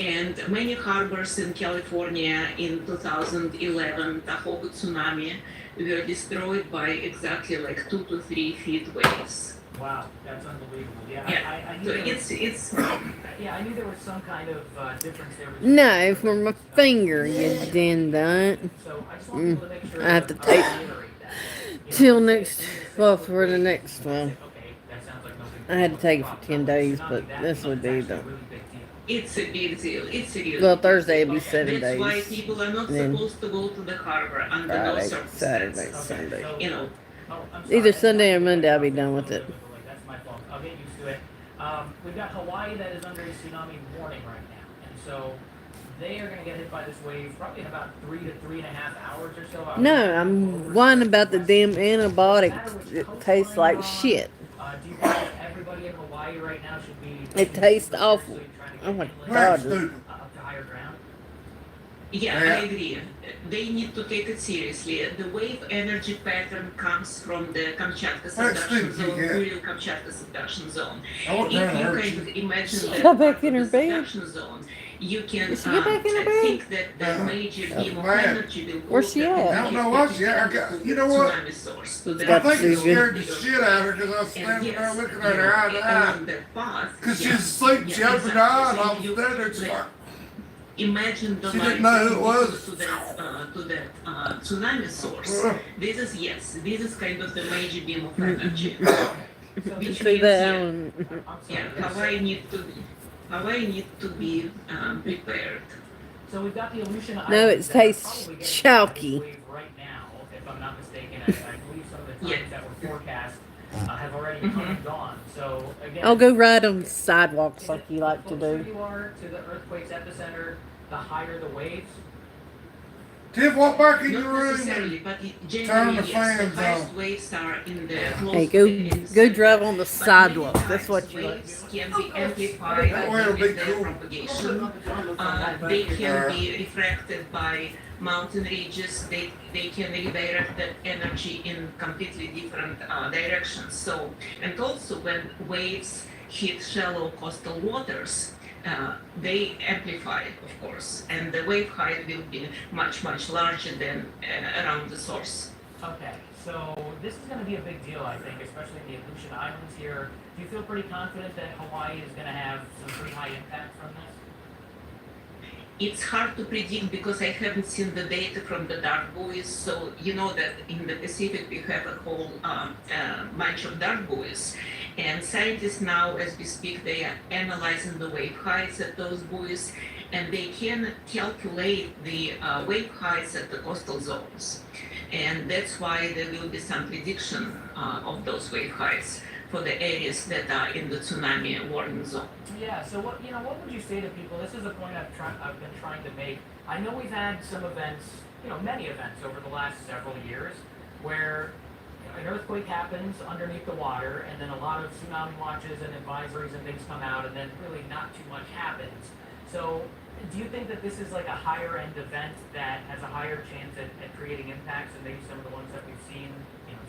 S5: And many harbors in California in 2011, Tahoe tsunami, were destroyed by exactly like 2 to 3 feet waves.
S1: Wow, that's unbelievable. Yeah,
S5: Yeah,
S1: I knew
S5: so
S1: there was,
S5: it's
S1: I knew there was some kind of difference there.
S2: No, for my finger, you did that.
S1: So I just want people to make sure
S2: I have to
S1: that,
S2: take
S1: reiterate that.
S2: till next, well, for the next one.
S1: Okay, that sounds like nothing.
S2: I had to take it for 10 days, but this would be the.
S5: It's a big deal. It's a real
S2: Well,
S5: big
S2: Thursday
S5: deal.
S2: would be 7
S5: That's why
S2: days.
S5: people are not
S2: Then
S5: supposed to go to the harbor under no
S2: Friday,
S5: circumstances.
S2: Saturday, Sunday.
S5: You know,
S2: Either Sunday or Monday, I'll be done with it.
S1: That's my fault. I'll get used to it. We've got Hawaii that is under a tsunami warning right now, and so they are going to get hit by this wave probably in about 3 to 3.5 hours or so.
S2: No, I'm whining about the damn antibiotics. It tastes like shit.
S1: Do you think that everybody in Hawaii right now should be?
S2: It tastes awful. Oh my
S3: That's
S2: God.
S3: stupid.
S1: Up to higher ground.
S5: yeah,
S3: Yeah.
S5: I agree. They need to take it seriously. The wave energy pattern comes from the Kamchatka subduction
S3: stupid,
S5: zone,
S3: yeah.
S5: real Kamchatka subduction zone.
S3: I want
S5: If
S3: to
S5: you
S3: hurt
S5: kind
S3: you.
S5: of imagine
S2: She
S5: that
S2: got
S5: part
S2: back in
S5: of
S2: her
S5: the
S2: bed.
S5: subduction zone, you can
S2: Did she get back in her bed?
S5: think that the major beam of
S3: man.
S5: energy will
S2: Where's she at?
S3: I don't know what she at. You know what?
S5: Tsunami source. So
S2: It's
S5: that
S3: I
S2: got
S3: think it
S2: Susan.
S3: scared the shit out of her because I was
S5: And
S3: standing there
S5: yes,
S3: looking at her eye to eye.
S5: along that path,
S3: Because she
S5: yeah.
S3: was asleep, she
S5: Yeah,
S3: opened her eye and
S5: exactly.
S3: I was
S5: You-
S3: standing there just
S5: like,
S3: like,
S5: Imagine the
S3: She
S5: light
S3: didn't know who it was.
S5: to that tsunami source. This is kind of the major beam of energy. Which
S2: See
S5: means,
S2: that,
S5: yeah,
S2: Alan?
S5: yeah, Hawaii need to be prepared.
S1: So we've got the Aleutian
S2: No,
S1: Islands
S2: it
S1: that are
S2: tastes
S1: probably getting
S2: chalky.
S1: this wave right now, if I'm not mistaken. I believe some of the times that were forecast have already come and gone. So again,
S2: I'll go ride on sidewalks like you
S1: the
S2: like to
S1: closer
S2: do.
S1: you are to the earthquake's epicenter, the higher the waves.
S3: Tiff, walk back in your
S5: Not
S3: room
S5: necessarily,
S3: and
S5: but
S3: turn
S5: generally,
S3: the
S5: yes, the
S3: fans
S5: highest
S3: on.
S5: waves are in the
S2: Hey,
S5: close
S2: go
S5: in
S2: go
S5: center.
S2: drive on the
S5: But
S2: sidewalk.
S5: many
S2: That's
S5: times
S2: what you like.
S5: waves can be amplified
S3: That way
S5: by
S3: it'll be
S5: during their
S3: cool.
S5: propagation. They can be refracted by mountain ridges. They can redirect the energy in completely different directions. So, and also when waves hit shallow coastal waters, they amplify, of course, and the wave height will be much, much larger than around the source.
S1: Okay, so this is going to be a big deal, I think, especially in the Aleutian Islands here. Do you feel pretty confident that Hawaii is going to have some pretty high impact from this?
S5: It's hard to predict because I haven't seen the data from the dark buoys. So you know that in the Pacific we have a whole bunch of dark buoys, and scientists now, as we speak, they are analyzing the wave heights at those buoys, and they can calculate the wave heights at the coastal zones, and that's why there will be some prediction of those wave heights for the areas that are in the tsunami warning zone.
S1: Yeah. So what what would you say to people? This is a point I've been trying to make. I know we've had some events, many events over the last several years, where an earthquake happens underneath the water, and then a lot of tsunami watches and advisories and things come out, and then really not too much happens. So, do you think that this is like a higher end event that has a higher chance at creating impacts than maybe some of the ones that we've seen,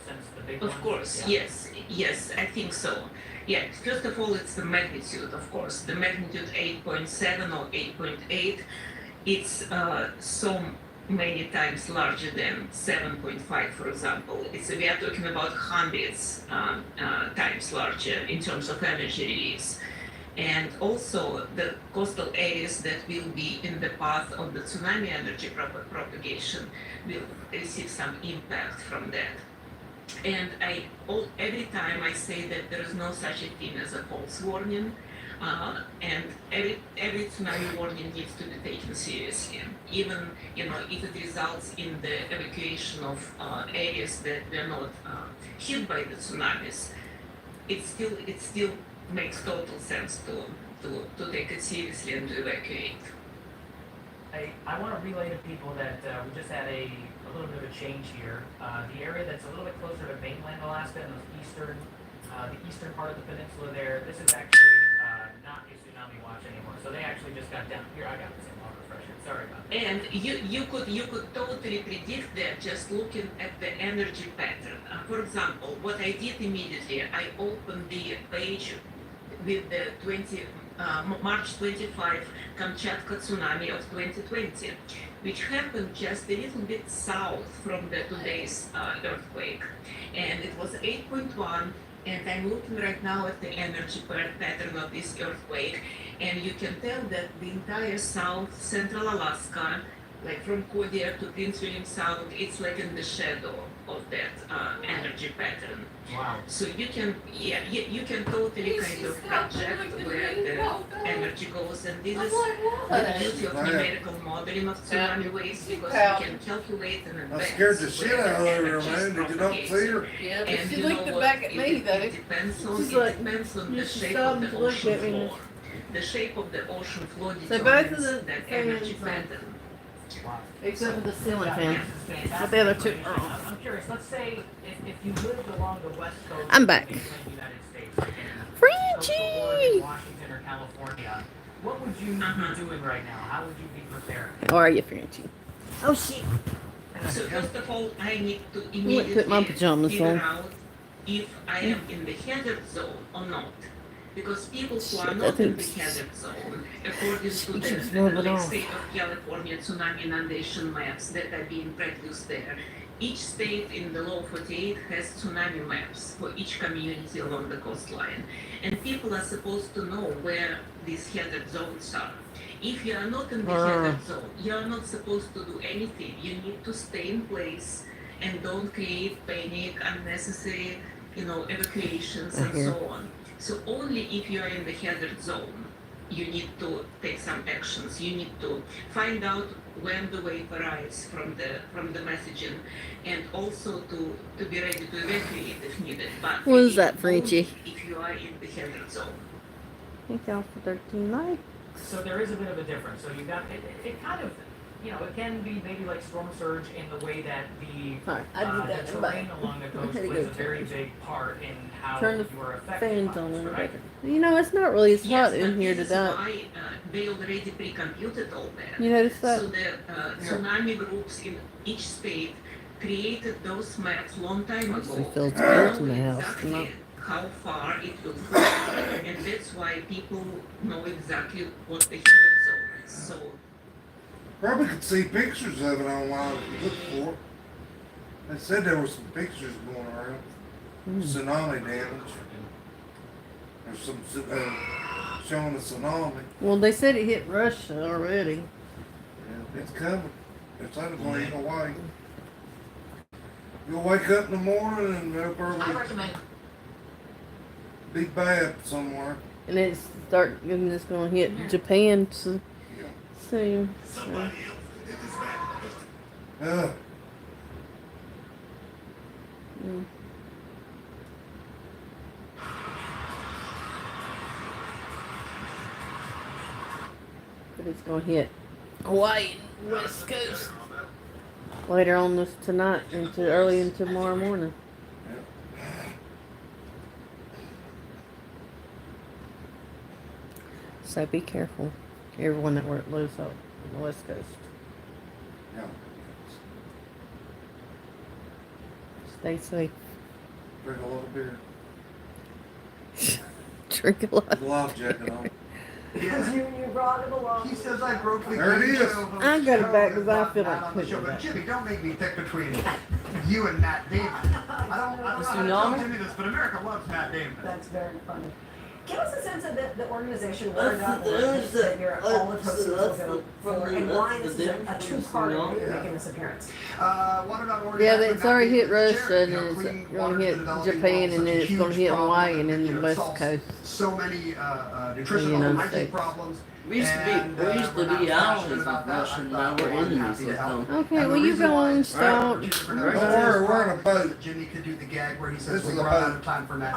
S1: since the big ones?
S5: Of course,
S1: Yeah.
S5: yes, I think so. Yeah, first of all, it's the magnitude, of course. The magnitude 8.7 or 8.8, it's so many times larger than 7.5, for example. We are talking about hundreds times larger in terms of energy release. And also the coastal areas that will be in the path of the tsunami energy propagation will receive some impact from that. And every time I say that there is no such a thing as a false warning, and every tsunami warning needs to be taken seriously. Even if it results in the evacuation of areas that were not hit by the tsunamis, it still makes total sense to take it seriously and to evacuate.
S1: I want to relay to people that we just had a little bit of a change here. The area that's a little bit closer to mainland Alaska and the eastern part of the peninsula there, this is actually not a tsunami watch anymore. So they actually just got down. Here, I got the same water refresher. Sorry about that.
S5: And you could totally predict that just looking at the energy pattern. For example, what I did immediately, I opened the page with the March 25 Kamchatka tsunami of 2020, which happened just a little bit south from today's earthquake, and it was 8.1. And I'm looking right now at the energy pattern of this earthquake, and you can tell that the entire South Central Alaska, like from Kodiak to Prince William Sound, it's like in the shadow of that energy pattern.
S1: Wow.
S5: So you can totally kind of project where the energy goes, and this is the beauty of numerical modeling of tsunami waves, because you can calculate in advance.
S3: I scared the shit out of her,
S5: energy is
S3: man. Did you not see her?
S2: Yeah, but
S5: And
S2: she
S5: you
S2: looked
S5: know what?
S2: back at me
S5: It
S2: though.
S5: depends on,
S2: She's
S5: it
S2: like,
S5: depends on the
S2: just
S5: shape
S2: stopped
S5: of the
S2: and looked
S5: ocean
S2: at me.
S5: floor. The shape of the ocean floor
S2: So both of
S5: determines
S2: the
S5: that energy
S2: fans are-
S5: pattern.
S1: Wow.
S2: Except for the ceiling
S1: Yeah,
S2: fan.
S1: this is fantastic
S2: But the other two
S1: information.
S2: are off.
S1: I'm curious. Let's say if you lived along the west coast
S2: I'm
S1: of
S2: back.
S1: the United States, like in
S2: Frenchie!
S1: Oregon, Washington, or California, what would you be doing right now? How would you be preparing?
S2: How are you, Frenchie? Oh shit!
S5: So first of all, I need to
S2: I went to
S5: immediately
S2: put my pajamas
S5: figure
S2: on.
S5: out if I am in the hazard zone or not. Because people who are
S2: Shit,
S5: not in the
S2: that's-
S5: hazard zone, according to
S2: She
S5: the
S2: keeps rubbing
S5: like,
S2: off.
S5: state of California tsunami inundation maps that are being produced there, each state in the lower 48 has tsunami maps for each community along the coastline. And people are supposed to know where these hazard zones are. If you are not in the hazard zone, you are not supposed to do anything. You need to stay in place and don't create panic, unnecessary, evacuations and so on. So only if you are in the hazard zone, you need to take some actions. You need to find out when the wave arrives from the messaging, and also to be ready to evacuate if needed. But
S2: What is that,
S5: only
S2: Frenchie?
S5: if you are in the hazard zone.
S2: Thank y'all for 13 likes.
S1: So there is a bit of a difference. So you got it kind of, you know, it can be maybe like storm surge in the way that
S2: Alright, I did that
S1: the
S2: in
S1: terrain
S2: back.
S1: along the
S2: I
S1: coast
S2: had to
S1: plays
S2: go
S1: a very
S2: change.
S1: big part in how
S2: Turn the
S1: you are affected
S2: fans
S1: by
S2: on
S1: this,
S2: in the
S1: right?
S2: back. You know, it's not really as hot
S5: Yes,
S2: in
S5: but
S2: here
S5: this is
S2: today.
S5: why they already pre-computed all that.
S2: You notice that?
S5: So the tsunami groups in each state created those maps long time
S2: Actually
S5: ago,
S2: feels good in the
S5: knowing
S2: house
S5: exactly
S2: tonight.
S5: how far it will go, and that's why people know exactly what the hazard zone is. So
S3: Probably could see pictures of it online if you look for it. They said there were some pictures going around. Tsunami damage. There's some showing a tsunami.
S2: Well, they said it hit Russia already.
S3: Yeah, it's coming. It's on its way in Hawaii. You'll wake up in the morning and they'll
S11: I
S3: probably
S11: recommend
S3: be bad somewhere.
S2: And it's gonna hit Japan soon. So. Mm. But it's gonna hit Hawaii and West Coast later on this tonight into early into tomorrow morning. So be careful, everyone that lives out on the West Coast.
S3: Yeah.
S2: Stay safe.
S3: Drink a little beer.
S2: Drink a lot.
S3: With a life jacket on.
S7: Because you brought it along.
S6: He says I broke the
S3: There it
S6: game
S3: is.
S6: show host
S2: I got it back
S6: show
S2: 'cause I
S6: and
S2: feel
S6: not
S2: like
S6: on the
S2: putting
S6: show.
S2: it
S6: But
S2: back.
S6: Jimmy, don't make me pick between you and Matt Damon. I don't know how to tell Jimmy this, but America loves Matt Damon.
S7: That's very funny. Give us a sense of the organization, what about that you're all the hosting for, and why this is a two-parter that you're making this appearance.
S6: What about
S2: Yeah, but it's already hit Russia and it's gonna hit Japan and then it's gonna hit Hawaii and then the West Coast.
S6: So many
S2: United
S6: nutritional and hygiene
S2: States.
S6: problems.
S12: We used to be allies with Russia, now we're enemies with them.
S2: Okay, well you go on, stop.
S3: Don't worry, we're on a boat.
S6: Jimmy could do the gag where he
S3: This
S6: says
S3: is
S6: we
S3: a
S6: run out
S3: boat.
S6: of time for Matt.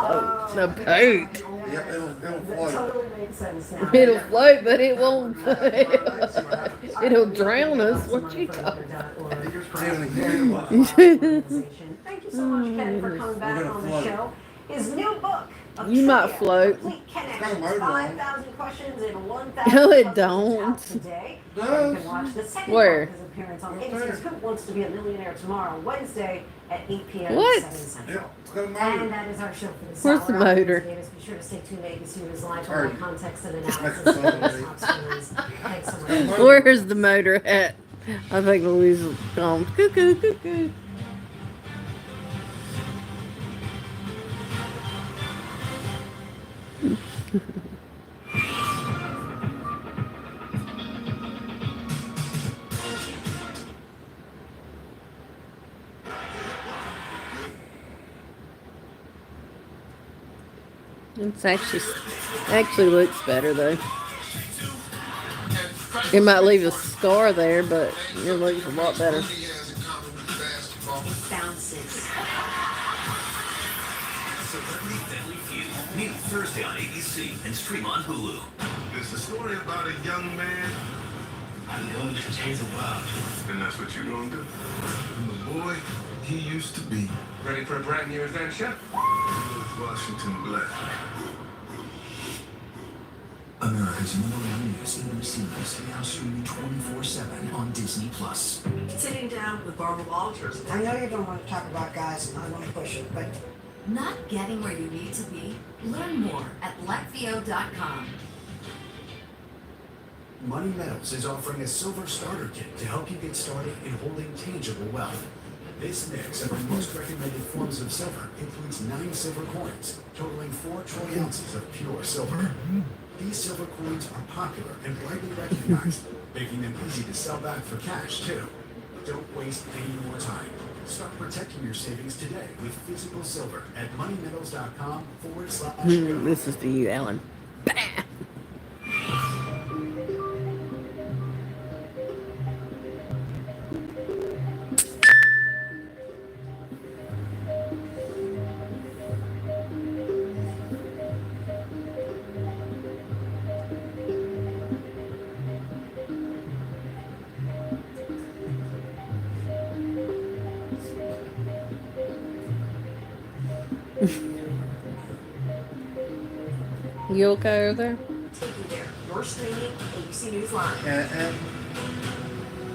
S2: The boat.
S3: Yep, it'll
S7: That
S3: float.
S7: totally makes sense now.
S2: It'll float, but it won't. It'll drown us. What you talking?
S7: Thank you so much, Ken, for coming back on the show. His new book. of
S2: You might
S7: trivia,
S2: float.
S7: Complete
S3: Got a
S7: connections,
S3: motor on.
S7: 5,000 questions in 1,000
S2: No, it
S7: puzzles
S2: don't.
S7: out today. You
S3: Does?
S7: can watch the second
S2: Where?
S7: part of his appearance on ABC's Who Wants to Be a Millionaire tomorrow, Wednesday at 8 p.m.
S2: What?
S7: 7 Central.
S3: Yep, it's got a
S7: And
S3: motor.
S7: that is our show for this
S2: Where's
S7: hour.
S2: the
S7: I'm
S2: motor?
S7: Liz Davis. Be sure to stay tuned to ABC News Live for
S3: Sorry.
S7: more context and
S3: Just
S7: analysis
S3: making
S7: of
S3: fun
S7: those
S3: of me.
S7: top stories. Thanks so much.
S2: Where's the motor at? I think Louise is gone. Cuckoo, cuckoo. It's actually looks better though. It might leave a scar there, but it looks a lot better.
S10: Bounces.
S13: Celebrity Family Feud. Meet Thursday on ABC and stream on Hulu.
S14: It's a story about a young man.
S13: I'm going to change the world.
S14: And that's what you're going to do. And the boy he used to be.
S15: Ready for a brand new adventure?
S14: George Washington Black.
S13: America's #1 news ABC is now streaming 24/7 on Disney+.
S10: Sitting down with Barbara Walters.
S11: I know you don't want to talk about guys, and I want to push it, but
S10: Not getting where you need to be? Learn more at blackvio.com.
S13: Money Metals is offering a silver starter kit to help you get started in holding tangible wealth. This mix of our most recommended forms of silver includes 9 silver coins, totaling 4 troy ounces of pure silver. These silver coins are popular and widely recognized, making them easy to sell back for cash, too. Don't waste any more time. Start protecting your savings today with physical silver at moneymetals.com/go.
S2: This is for you, Alan. You okay over there?
S7: Take you there. You're streaming ABC News Live.
S3: And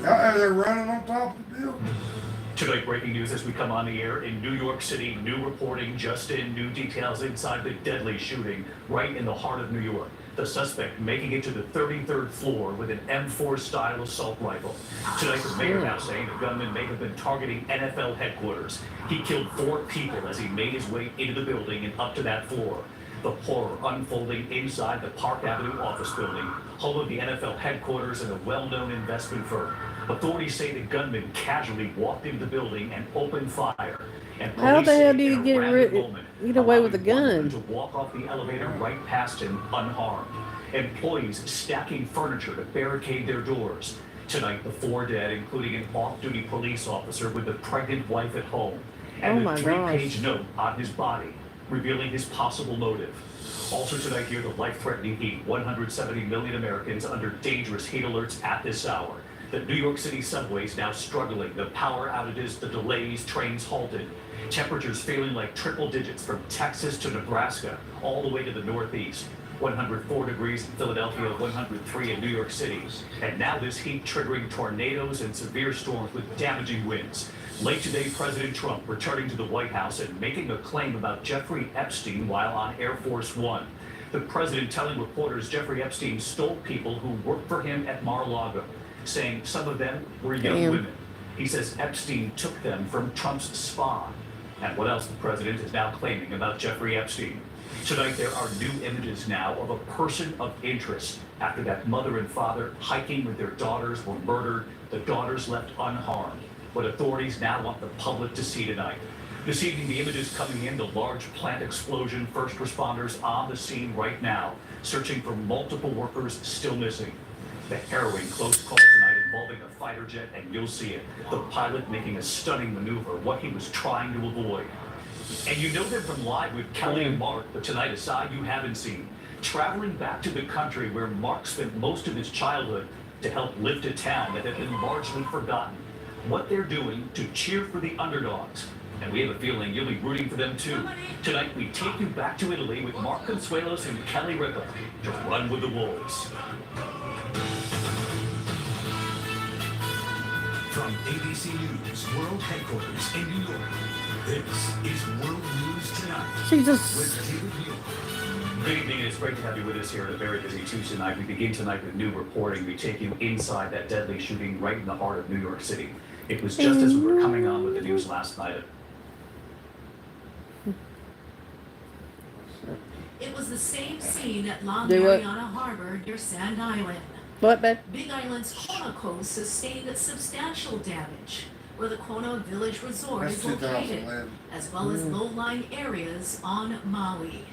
S3: they're running on top of the building.
S16: Tonight, breaking news as we come on the air in New York City. New reporting just in, new details inside the deadly shooting right in the heart of New York. The suspect making it to the 33rd floor with an M4 style assault rifle. Tonight, the mayor now saying the gunman may have been targeting NFL headquarters. He killed 4 people as he made his way into the building and up to that floor. The horror unfolding inside the Park Avenue office building, home of the NFL headquarters and a well-known investment firm. Authorities say the gunman casually walked into the building and opened fire. And
S2: How the hell do you
S16: get
S2: away with a gun?
S16: To walk off the elevator right past him unharmed. Employees stacking furniture to barricade their doors. Tonight, the 4 dead, including an off-duty police officer with a pregnant wife at home. And a 3-page note on his body, revealing his possible motive. Also tonight here, the life-threatening heat. 170 million Americans under dangerous heat alerts at this hour. The New York City subways now struggling. The power outages, the delays, trains halted. Temperatures feeling like triple digits from Texas to Nebraska, all the way to the Northeast. 104 degrees in Philadelphia, 103 in New York City. And now this heat triggering tornadoes and severe storms with damaging winds. Late today, President Trump returning to the White House and making a claim about Jeffrey Epstein while on Air Force One. The president telling reporters Jeffrey Epstein stole people who worked for him at Mar-a-Lago, saying some of them were young women. He says Epstein took them from Trump's spa. And what else the president is now claiming about Jeffrey Epstein. Tonight, there are new images now of a person of interest after that mother and father hiking with their daughters were murdered, the daughters left unharmed. What authorities now want the public to see tonight. This evening, the images coming in, the large plant explosion, first responders on the scene right now, searching for multiple workers still missing. The harrowing close call tonight involving a fighter jet, and you'll see it. The pilot making a stunning maneuver, what he was trying to avoid. And you know them from Live with Kelly and Mark, but tonight a side you haven't seen. Traveling back to the country where Mark spent most of his childhood to help lift a town that had been largely forgotten. What they're doing to cheer for the underdogs. And we have a feeling you'll be rooting for them too. Tonight we take you back to Italy with Mark Consuelos and Kelly Ripa to run with the Wolves.
S13: From ABC News World Headquarters in New York, this is World News Tonight.
S2: Jesus.
S13: With David Muir.
S16: Good evening, and it's great to have you with us here on a very busy Tuesday night. We begin tonight with new reporting. We take you inside that deadly shooting right in the heart of New York City. It was just as we were coming on with the news last night.
S10: It was the same scene at La Mariana Harbor near Sand Island.
S2: What, babe?
S10: Big Island's Kona coast sustained substantial damage, where the Kona Village Resort is located, as well as low-lying areas on Maui.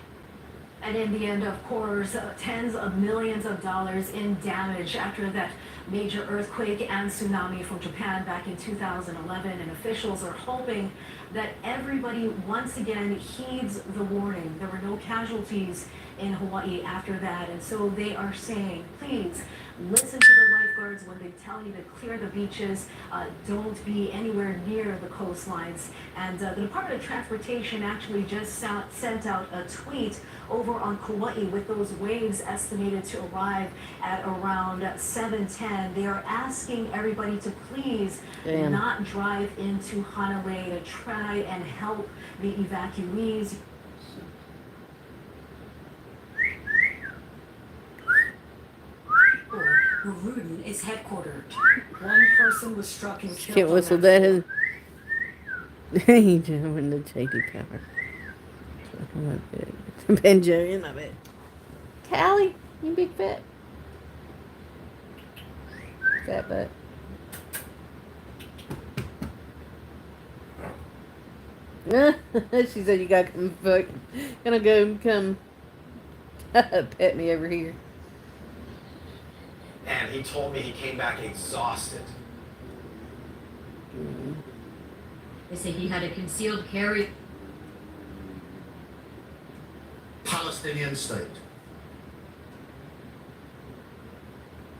S7: And in the end, of course, tens of millions of dollars in damage after that major earthquake and tsunami from Japan back in 2011. And officials are hoping that everybody once again heeds the warning. There were no casualties in Hawaii after that. And so they are saying, please listen to the lifeguards when they tell you to clear the beaches. Don't be anywhere near the coastlines. And the Department of Transportation actually just sent out a tweet over on Kauai with those waves estimated to arrive at around 7:10. They are asking everybody to please not drive into Hanalei to try and help the evacuees.
S10: Where Rudin is headquartered.
S7: One person was struck and killed.
S2: Can't whistle that. He doing the JD cover. Benjo, in of it. Callie, you big fat. Fat butt. She said you gotta come come pet me over here.
S6: And he told me he came back exhausted.
S10: They say he had a concealed carry.
S17: Palestinian state.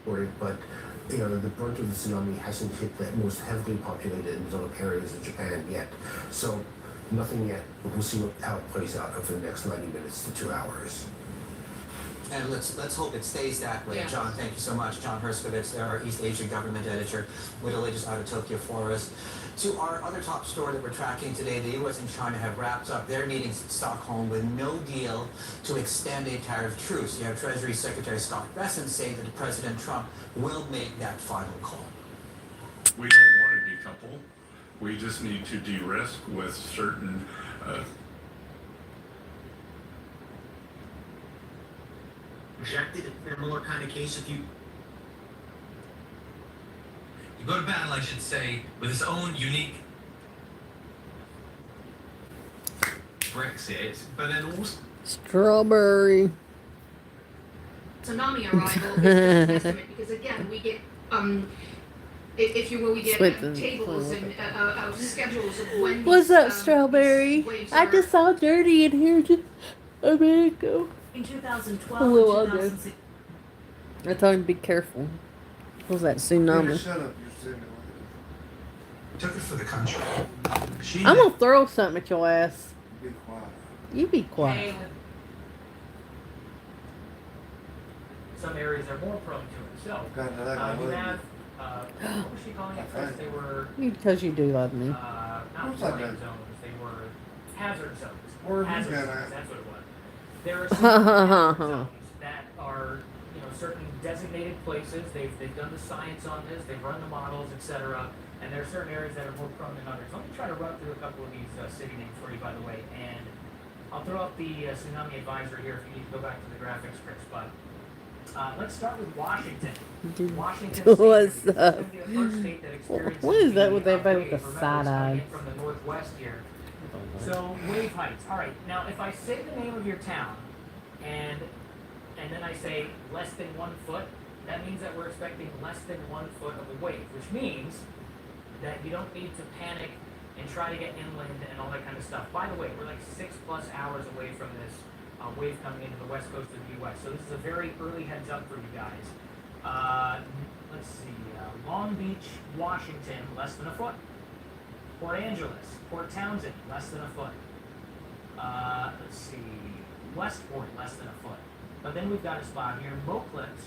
S17: But you know, the brunt of the tsunami hasn't hit the most heavily populated and developed areas of Japan yet. So
S13: Nothing yet, but we'll see how it plays out over the next 90 minutes to 2 hours.
S18: And let's hope it stays that way.
S11: Yeah.
S18: John, thank you so much. John Herskovitz, our East Asian government editor, with the latest out of Tokyo for us. To our other top story that we're tracking today, the U.S. and China have wrapped up their meetings in Stockholm with no deal to extend a tariff truce. You have Treasury Secretary Scott Bessent saying that President Trump will make that final call.
S15: We don't want to decouple. We just need to de-risk with certain
S6: Rejected, similar kind of case if you go to battle, I should say, with its own unique Brexit, but then also
S2: Strawberry.
S11: Tsunami arrival is just an estimate because again we get if you will we get tables and schedules of when
S2: What's
S11: these,
S2: up, Strawberry?
S11: waves
S2: I
S11: are-
S2: just saw Dirty in here just a minute ago.
S10: In 2012
S2: Hello,
S10: and
S2: I'll do.
S10: 2006.
S2: I told him to be careful. What was that tsunami?
S3: Shut up, you're simulating.
S6: took it for the country. She
S2: I'm gonna throw something at your ass.
S3: Be quiet.
S2: You be quiet.
S1: Some areas are more prone to it. So,
S3: God, I like
S1: you
S3: my
S1: have, what was she calling it first? They were,
S2: Because you do love me.
S1: not
S3: What's that
S1: warning
S3: mean?
S1: zones, they were hazard zones.
S3: Where have you
S1: Hazard
S3: been
S1: zones,
S3: at?
S1: that's what it was. There are certain hazard zones that are, certain designated places. They've done the science on this, they've run the models, etc. And there are certain areas that are more prone than others. Let me try to run through a couple of these city names for you, by the way. And I'll throw up the tsunami advisory here if you need to go back to the graphics, Chris. But let's start with Washington. Washington State
S2: What's
S1: is
S2: up?
S1: gonna be the first state that experiences
S2: What is that
S1: the
S2: with everybody
S1: wave.
S2: with the
S1: Remember,
S2: side
S1: it's coming
S2: eye?
S1: in from the northwest here. So wave heights. All right. Now, if I say the name of your town, and then I say less than 1 foot, that means that we're expecting less than 1 foot of a wave, which means that you don't need to panic and try to get inland and all that kind of stuff. By the way, we're like 6+ hours away from this wave coming into the west coast of the U.S. So this is a very early heads up for you guys. Let's see, Long Beach, Washington, less than a foot. Port Angeles, Port Townsend, less than a foot. Let's see, Westport, less than a foot. But then we've got a spot here, Moclips,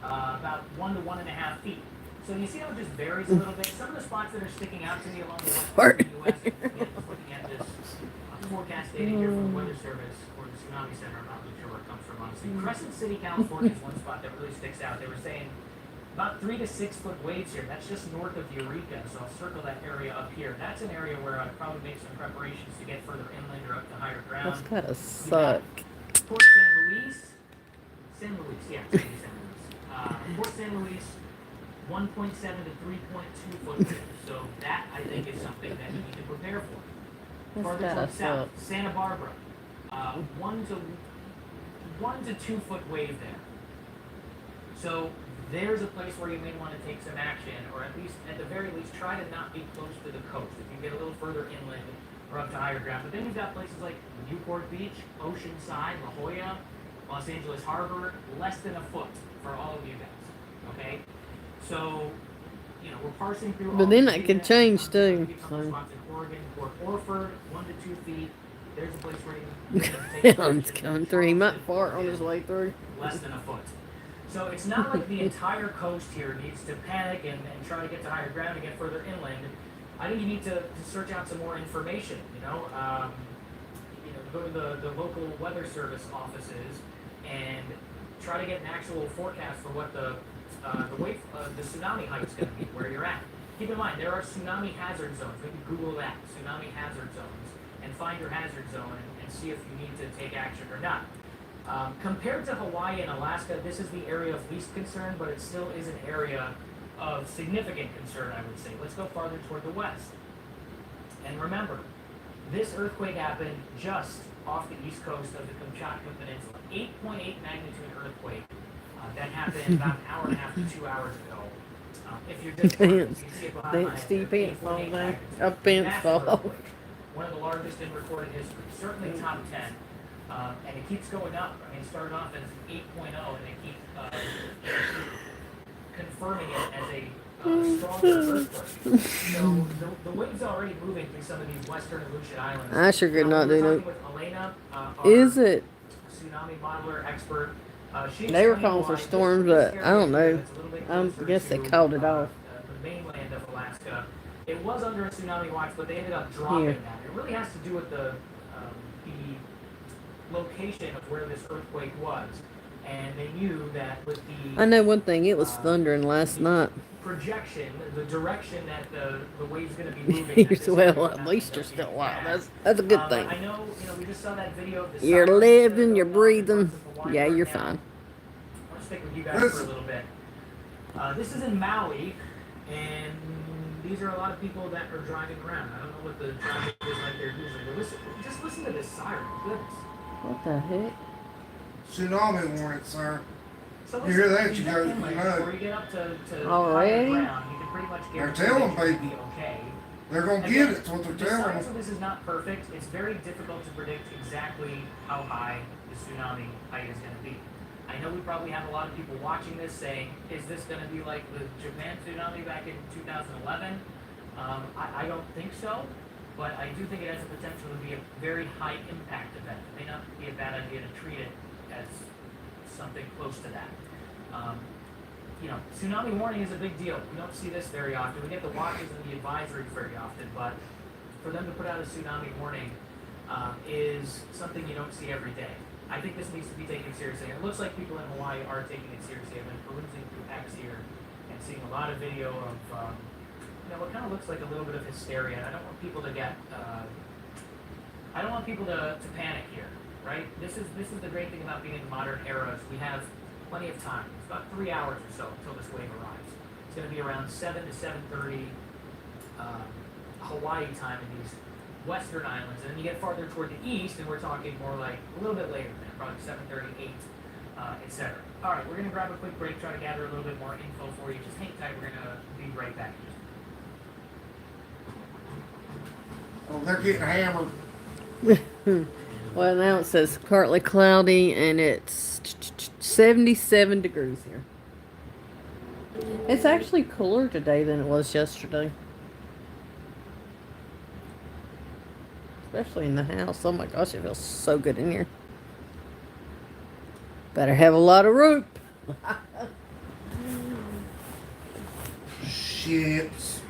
S1: about 1 to 1.5 feet. So you see how it just varies a little bit? Some of the spots that are sticking out to me along the west coast of the U.S., again, just looking at this forecast data here from the Weather Service or the Tsunami Center, I'm not really sure where it comes from, honestly. Crescent City, California is one spot that really sticks out. They were saying about 3 to 6 foot waves here. That's just north of Eureka, so I'll circle that area up here. That's an area where I'd probably make some preparations to get further inland or up to higher ground.
S2: That's gotta suck.
S1: Port San Luis, yeah, San Luis. Port San Luis, 1.7 to 3.2 foot waves. So that, I think, is something that you need to prepare for.
S2: That's
S1: Farther
S2: gotta
S1: towards south,
S2: suck.
S1: Santa Barbara, 1 to 2 foot wave there. So there's a place where you may want to take some action, or at the very least, try to not be close to the coast. If you get a little further inland or up to higher ground. But then you've got places like Newport Beach, Oceanside, La Jolla, Los Angeles Harbor, less than a foot for all of you guys. Okay? So, we're parsing through all
S2: But then
S1: the
S2: that
S1: data.
S2: could change too.
S1: Some
S2: So.
S1: spots in Oregon, Port Orford, 1 to 2 feet. There's a place where you can take
S2: It's coming through. He might fart on his way through.
S1: less than a foot. So it's not like the entire coast here needs to panic and try to get to higher ground and get further inland. I think you need to search out some more information, go to the local weather service offices and try to get an actual forecast for what the tsunami height is going to be, where you're at. Keep in mind, there are tsunami hazard zones. Maybe Google that, tsunami hazard zones, and find your hazard zone and see if you need to take action or not. Compared to Hawaii and Alaska, this is the area of least concern, but it still is an area of significant concern, I would say. Let's go farther toward the west. And remember, this earthquake happened just off the east coast of the Kamchatka Peninsula. 8.8 magnitude earthquake. That happened about an hour and a half to 2 hours ago. If you're just you can see it behind my
S2: Steve pants fall
S1: 8.8
S2: down.
S1: magnitude.
S2: Up pants
S1: Massive
S2: fall.
S1: earthquake. One of the largest in recorded history. Certainly top 10. And it keeps going up. I mean, it started off as 8.0, and they keep confirming it as a stronger earthquake. So the wind's already moving through some of these western Aleutian Islands.
S2: I sure could not
S1: we
S2: do
S1: were
S2: that.
S1: talking with Elena,
S2: Is it?
S1: tsunami modeler expert. She
S2: They were
S1: explained
S2: calling
S1: why
S2: for
S1: this
S2: storms,
S1: pretty
S2: but
S1: scary
S2: I don't
S1: area
S2: know.
S1: that's a little bit
S2: I
S1: closer
S2: guess they
S1: to,
S2: called it off.
S1: the mainland of Alaska. It was under a tsunami watch, but they ended up dropping
S2: Here.
S1: that. It really has to do with the location of where this earthquake was, and they knew that with the
S2: I know one thing. It was thundering last night.
S1: projection, the direction that the wave's going to be moving. that this area
S2: Well,
S1: would
S2: at
S1: not
S2: least
S1: end
S2: you're
S1: up
S2: still
S1: being
S2: alive.
S1: bad.
S2: That's a good thing.
S1: I know, we just saw that video of the
S2: You're
S1: sirens
S2: living, you're
S1: going off in
S2: breathing.
S1: parts of Hawaii
S2: Yeah,
S1: right
S2: you're
S1: now.
S2: fine.
S1: I'll stick with you guys for a little bit. This is in Maui, and these are a lot of people that are driving around. I don't know what the traffic is like there usually, but just listen to this siren. Goodness.
S2: What the heck?
S3: Tsunami warning, sir.
S1: So
S3: You hear
S1: listen,
S3: that, you
S1: get
S3: go,
S1: inland
S3: you know.
S1: before you get up to
S2: Already?
S1: higher ground, you can pretty much
S3: They're
S1: guarantee
S3: telling
S1: that you're
S3: people.
S1: gonna be okay.
S3: They're gonna
S1: Again,
S3: get it, that's what they're
S1: the
S3: telling
S1: science
S3: them.
S1: of this is not perfect. It's very difficult to predict exactly how high the tsunami height is gonna be. I know we probably have a lot of people watching this saying, is this gonna be like the Japan tsunami back in 2011? I don't think so, but I do think it has the potential to be a very high impact event. It may not be a bad idea to treat it as something close to that. Tsunami warning is a big deal. We don't see this very often. We get the watches and the advisories very often, but for them to put out a tsunami warning is something you don't see every day. I think this needs to be taken seriously. It looks like people in Hawaii are taking it seriously. I've been perusing through X here and seeing a lot of video of what kind of looks like a little bit of hysteria. And I don't want people to get, I don't want people to panic here, right? This is the great thing about being in the modern era is we have plenty of time. It's about 3 hours or so until this wave arrives. It's going to be around 7 to 7:30 Hawaii time in these western islands, and then you get farther toward the east, and we're talking more like a little bit later than that, probably 7:30, 8, etc. All right, we're going to grab a quick break, try to gather a little bit more info for you. Just hang tight. We're going to be right back.
S3: Oh, they're getting hammered.
S2: Well, now it says partly cloudy and it's 77 degrees here. It's actually cooler today than it was yesterday. Especially in the house. Oh my gosh, it feels so good in here. Better have a lot of rope.
S3: Ships.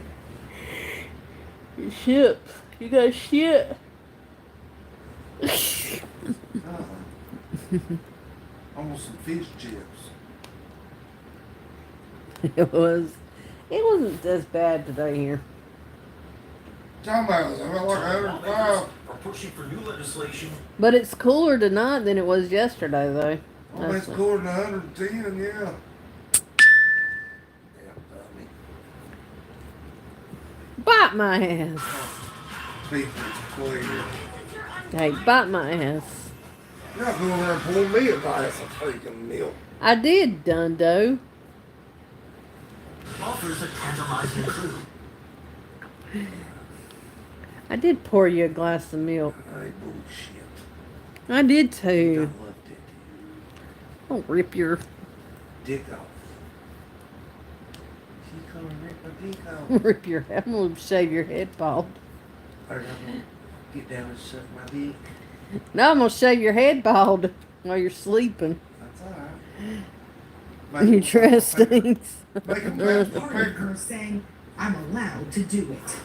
S2: Ship. You got shit.
S3: Almost some fish chips.
S2: It wasn't as bad today here.
S3: Talking about it, I felt like 105.
S6: Are pushing for new legislation.
S2: But it's cooler tonight than it was yesterday, though.
S3: Oh, it's cooler than 110, yeah.
S2: Bite my ass.
S3: People clear.
S2: Hey, bite my ass.
S3: You're not going there and pull me a glass of freaking milk.
S2: I did, Dundo.
S6: Offers a tantalizing clue.
S2: I did pour you a glass of milk.
S3: Hey, bullshit.
S2: I did too.
S3: I loved it.
S2: Don't rip your
S3: Dick off. She's gonna rip my dick off.
S2: rip your. I'm gonna shave your head bald.
S3: Or I'm gonna get down and suck my dick.
S2: No, I'm gonna shave your head bald while you're sleeping.
S3: That's alright.
S2: You trust things.
S3: Make them laugh the
S19: Part of
S3: picture.
S19: her saying, I'm allowed to do it.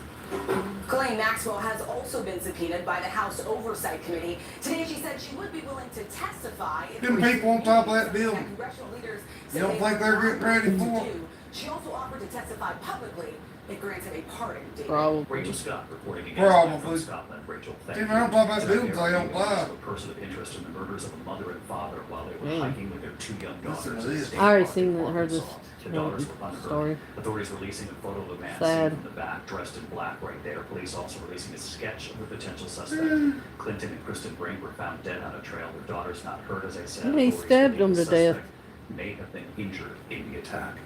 S20: Ghislaine Maxwell has also been subpoenaed by the House Oversight Committee. Today she said she would be willing to testify if
S3: Them people on top of that building.
S20: congressional leaders
S3: You don't think they're getting ready for it?
S20: She also offered to testify publicly if granted a pardon.
S2: Probably.
S16: Rachel Scott reporting against
S3: Probably.
S16: from Scotland. Rachel, thank
S3: Didn't
S16: you.
S3: know about that
S16: Tonight,
S3: building, they don't lie.
S16: a person of interest in the murders of a mother and father while they were hiking with their 2 young
S3: Listen
S16: daughters.
S3: to
S16: at
S3: this.
S16: State
S2: I already
S16: Park
S2: seen
S16: in
S2: that. Heard this
S16: Arkansas. The daughters were unhurt.
S2: story.
S16: Authorities releasing a photo of a man
S2: Sad.
S16: seen from the back, dressed in black right there. Police also releasing a sketch of the potential suspect. Clinton and Kristen Brink were found dead on a trail. Their daughter's not hurt, as I said.
S2: He
S16: Authorities
S2: stabbed
S16: believe
S2: them
S16: the
S2: to death.
S16: suspect may have been injured in the attack.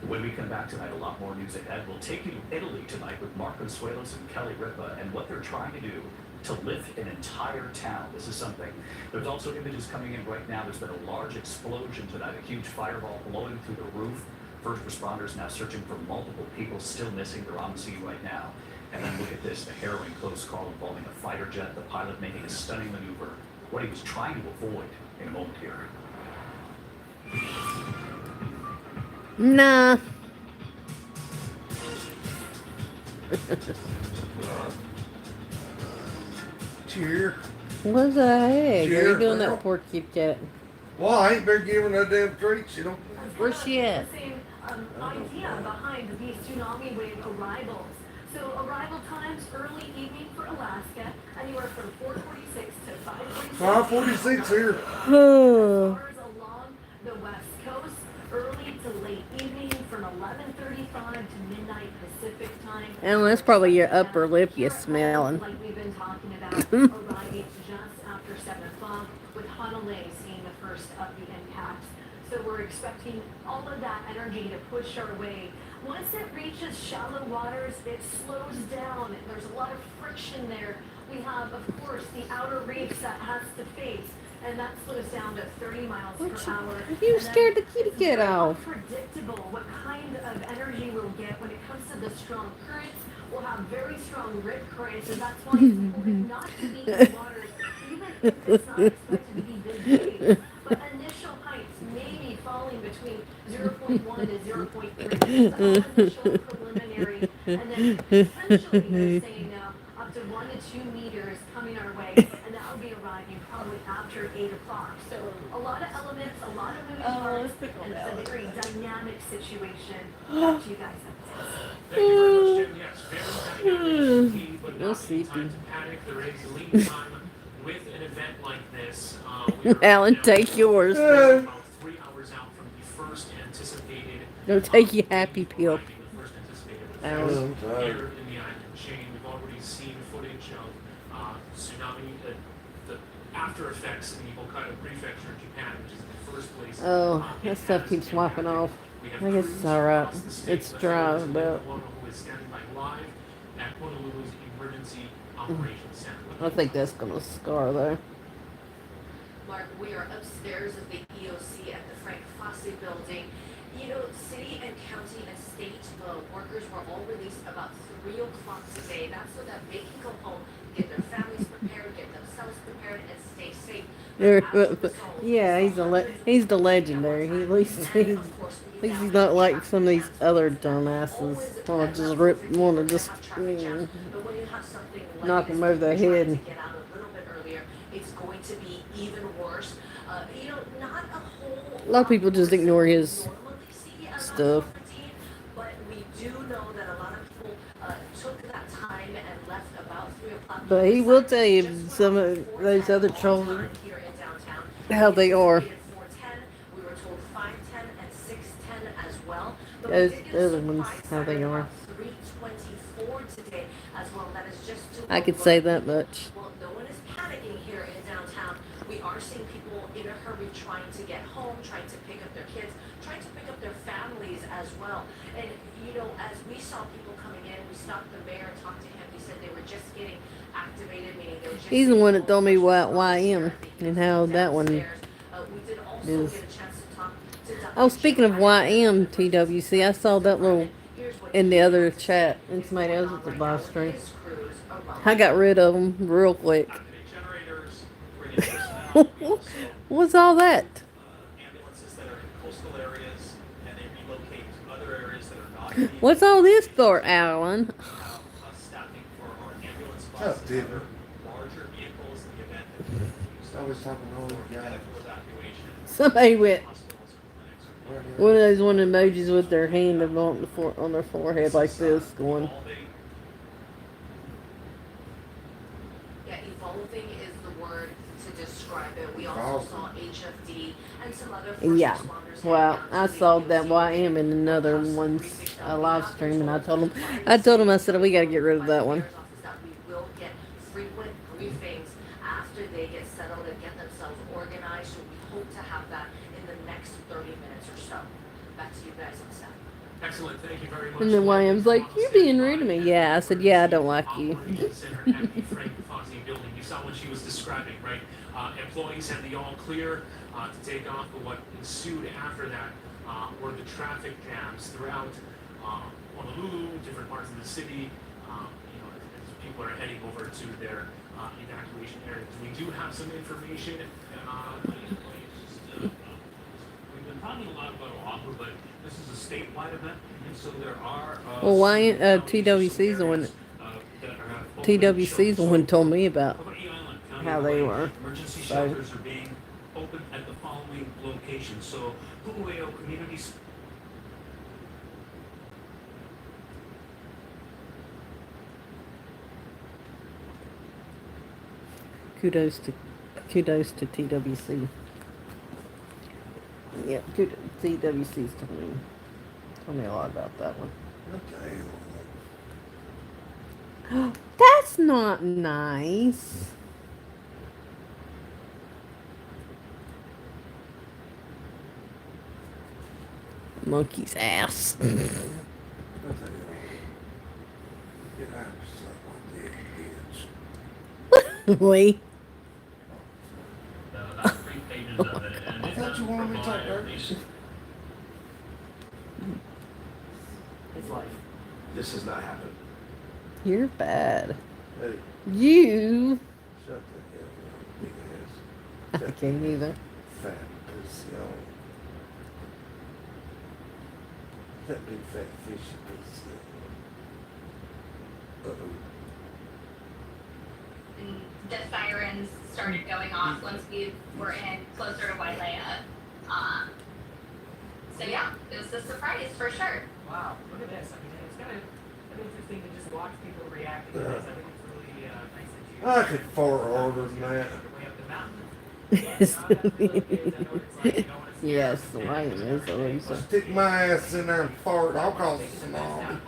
S16: When we come back tonight, a lot more news ahead. We'll take you to Italy tonight with Mark Consuelos and Kelly Ripa and what they're trying to do to lift an entire town. This is something. There's also images coming in right now. There's been a large explosion tonight, a huge fireball blowing through the roof. First responders now searching for multiple people still missing. They're on the scene right now. And then look at this, the harrowing close call involving a fighter jet, the pilot making a stunning maneuver, what he was trying to avoid in a moment here.
S2: Nah.
S3: Cheer.
S2: What the heck?
S3: Cheer,
S2: Are you doing
S3: girl.
S2: that poor Kit Kat?
S3: Well, I ain't been giving no damn treats, you know.
S2: Where's she at?
S7: Same idea behind these tsunami wave arrivals. So arrival times early evening for Alaska, anywhere from 4:46 to 5:46.
S3: 5:46 here.
S7: Stars along the west coast, early to late evening from 11:35 to midnight Pacific time.
S2: And that's probably your upper lip you're smelling.
S7: Like we've been talking about, arriving just after 7 o'clock, with Honolulu seeing the first of the impacts. So we're expecting all of that energy to push our way. Once it reaches shallow waters, it slows down. There's a lot of friction there. We have, of course, the outer reefs that has to face, and that slows down to 30 miles per hour.
S2: You scared the kitty cat off.
S7: It's unpredictable what kind of energy we'll get when it comes to the strong currents. We'll have very strong rip currents, and that's why it's important not to be in the waters, even if it's not expected to be big waves. But initial heights may be falling between 0.1 to 0.3. That's all initial preliminary. And then potentially they're saying now up to 1 to 2 meters coming our way, and that will be arriving probably after 8 o'clock. So a lot of elements, a lot of moving parts, and it's a very dynamic situation that you guys have tested.
S1: Thank you very much, Jim. Yes, very dynamic, key, but not any time to panic. There is lead time with an event like this. We are
S2: Alan,
S1: now
S2: take yours.
S1: about 3 hours out from the first anticipated.
S2: Don't take your happy pill.
S1: The first anticipated
S2: Alan.
S1: effects here in the island chain. We've already seen footage of tsunami, the after effects in the Hokkaido prefecture in Japan, which is the first place.
S2: Oh, that stuff keeps wiping off. I guess it's alright. It's dry, but
S1: Who is standing by live at Honolulu's Emergency Operations Center.
S2: I think that's gonna scar though.
S20: Mark, we are upstairs of the EOC at the Frank Fosse building. You know, city and county and state workers were all released about 3 o'clock today. That's so that they can go home, get their families prepared, get themselves prepared, and stay safe.
S2: Yeah, he's the legendary. At least he's not like some of these other dumbasses. Want to just knock him over the head.
S20: Get out a little bit earlier. It's going to be even worse. You know, not a whole.
S2: A lot of people just ignore his stuff.
S20: But we do know that a lot of people took that time and left about 3 o'clock.
S2: But he will tell you some of those other trolls how they are.
S20: We were told 5:10 and 6:10 as well.
S2: Those other ones, how they are.
S20: 3:24 today as well. That is just too.
S2: I could say that much.
S20: Well, no one is panicking here in downtown. We are seeing people in a hurry trying to get home, trying to pick up their kids, trying to pick up their families as well. And you know, as we saw people coming in, we stopped the mayor and talked to him. He said they were just getting activated, meaning they were just.
S2: He's the one that told me what YM and how that one is. Oh, speaking of YM, TWC, I saw that little in the other chat, and somebody else at the live stream. I got rid of them real quick. What's all that? What's all this for, Alan?
S3: That's different. I was talking to the guy.
S2: Somebody went one of those emojis with their hand on their forehead like this, going.
S20: Yeah, evolving is the word to describe it. We also saw HFD and some other first
S2: Yeah.
S20: responders.
S2: Well, I saw that YM in another one's live stream, and I told him, I said, we got to get rid of that one.
S20: That we will get frequent briefings after they get settled and get themselves organized. So we hope to have that in the next 30 minutes or so. Back to you guys on set.
S1: Excellent, thank you very much.
S2: And then YM's like, you're being rude to me. Yeah, I said, yeah, I don't like you.
S1: Center at the Frank Fosse building. You saw what she was describing, right? Employees had the all clear to take off, but what ensued after that
S16: or the traffic jams throughout Honolulu, different parts of the city, as people are heading over to their evacuation areas. We do have some information. We've been talking a lot about Oahu, but this is a statewide event, and so there are.
S2: Well, why TWC's the one? TWC's the one told me about how they were.
S16: Emergency
S2: So.
S16: shelters are being opened at the following locations. So, Pu'ueo Community.
S2: Kudos to TWC. Yeah, TWC's told me a lot about that one. That's not nice. Monkey's ass. Wait.
S3: I thought you wanted me to talk Turkish.
S9: It's life.
S17: This has not happened.
S2: You're bad.
S17: Hey,
S2: You.
S17: shut the hell up, big ass.
S2: I can't either.
S17: Fat pussy on. That big fat fishy pussy. Uh-oh.
S21: And the sirens started going off once we were in closer to Wailea. So yeah, it was a surprise for sure.
S9: Wow, look at this. I mean, it's kind of interesting to just watch people react to this. I think it's really nice that you.
S3: I could fart harder than that.
S2: Yes, the lion is Elisa.
S3: Stick my ass in there and fart. I'll call it tsunami.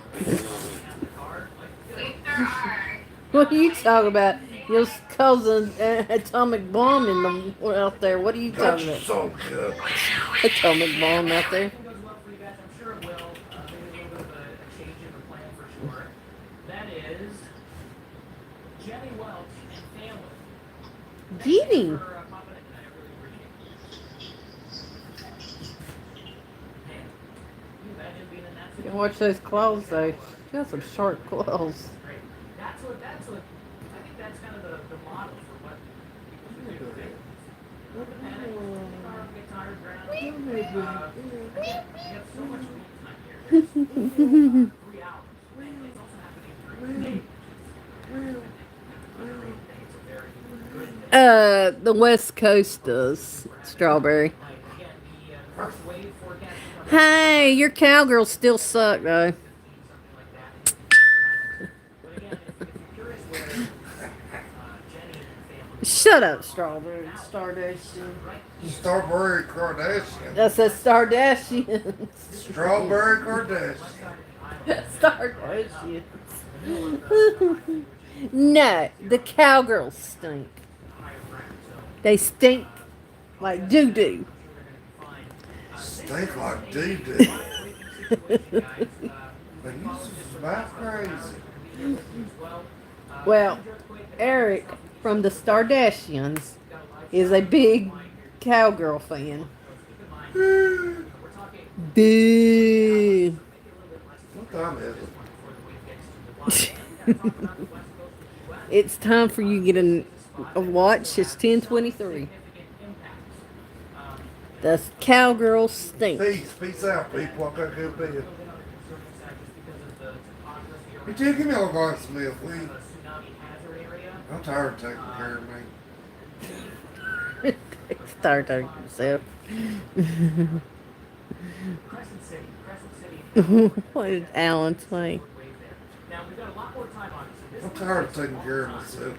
S2: What are you talking about? You'll cause an atomic bomb in the out there. What are you talking about?
S3: So good.
S2: Atomic bomb out there.
S1: That is Jenny Welch and family.
S2: Jenny. You can watch those claws though. She got some sharp claws.
S1: That's what, I think that's kind of the model for what people should do. Look at that. Get tired, drown. We have so much lead time here. 3 hours. And it's also happening during the day.
S2: The West Coast does. Strawberry. Hey, your cowgirls still suck though. Shut up, Strawberry. Stardashian.
S3: Strawberry Kardashian.
S2: That's a Stardashian.
S3: Strawberry Kardashian.
S2: Stardashian. No, the cowgirls stink. They stink like doo-doo.
S3: Stink like doo-doo. Man, you just about crazy.
S2: Well, Eric from the Stardashians is a big cowgirl fan. Boo.
S3: What time is it?
S2: It's time for you to get a watch. It's 10:23. The cowgirls stink.
S3: Peace out, people. I gotta go to bed. Hey, Jay, give me a glass of milk, please. I'm tired of taking care of me.
S2: Start talking to yourself. What did Alan say?
S3: I'm tired of taking care of myself.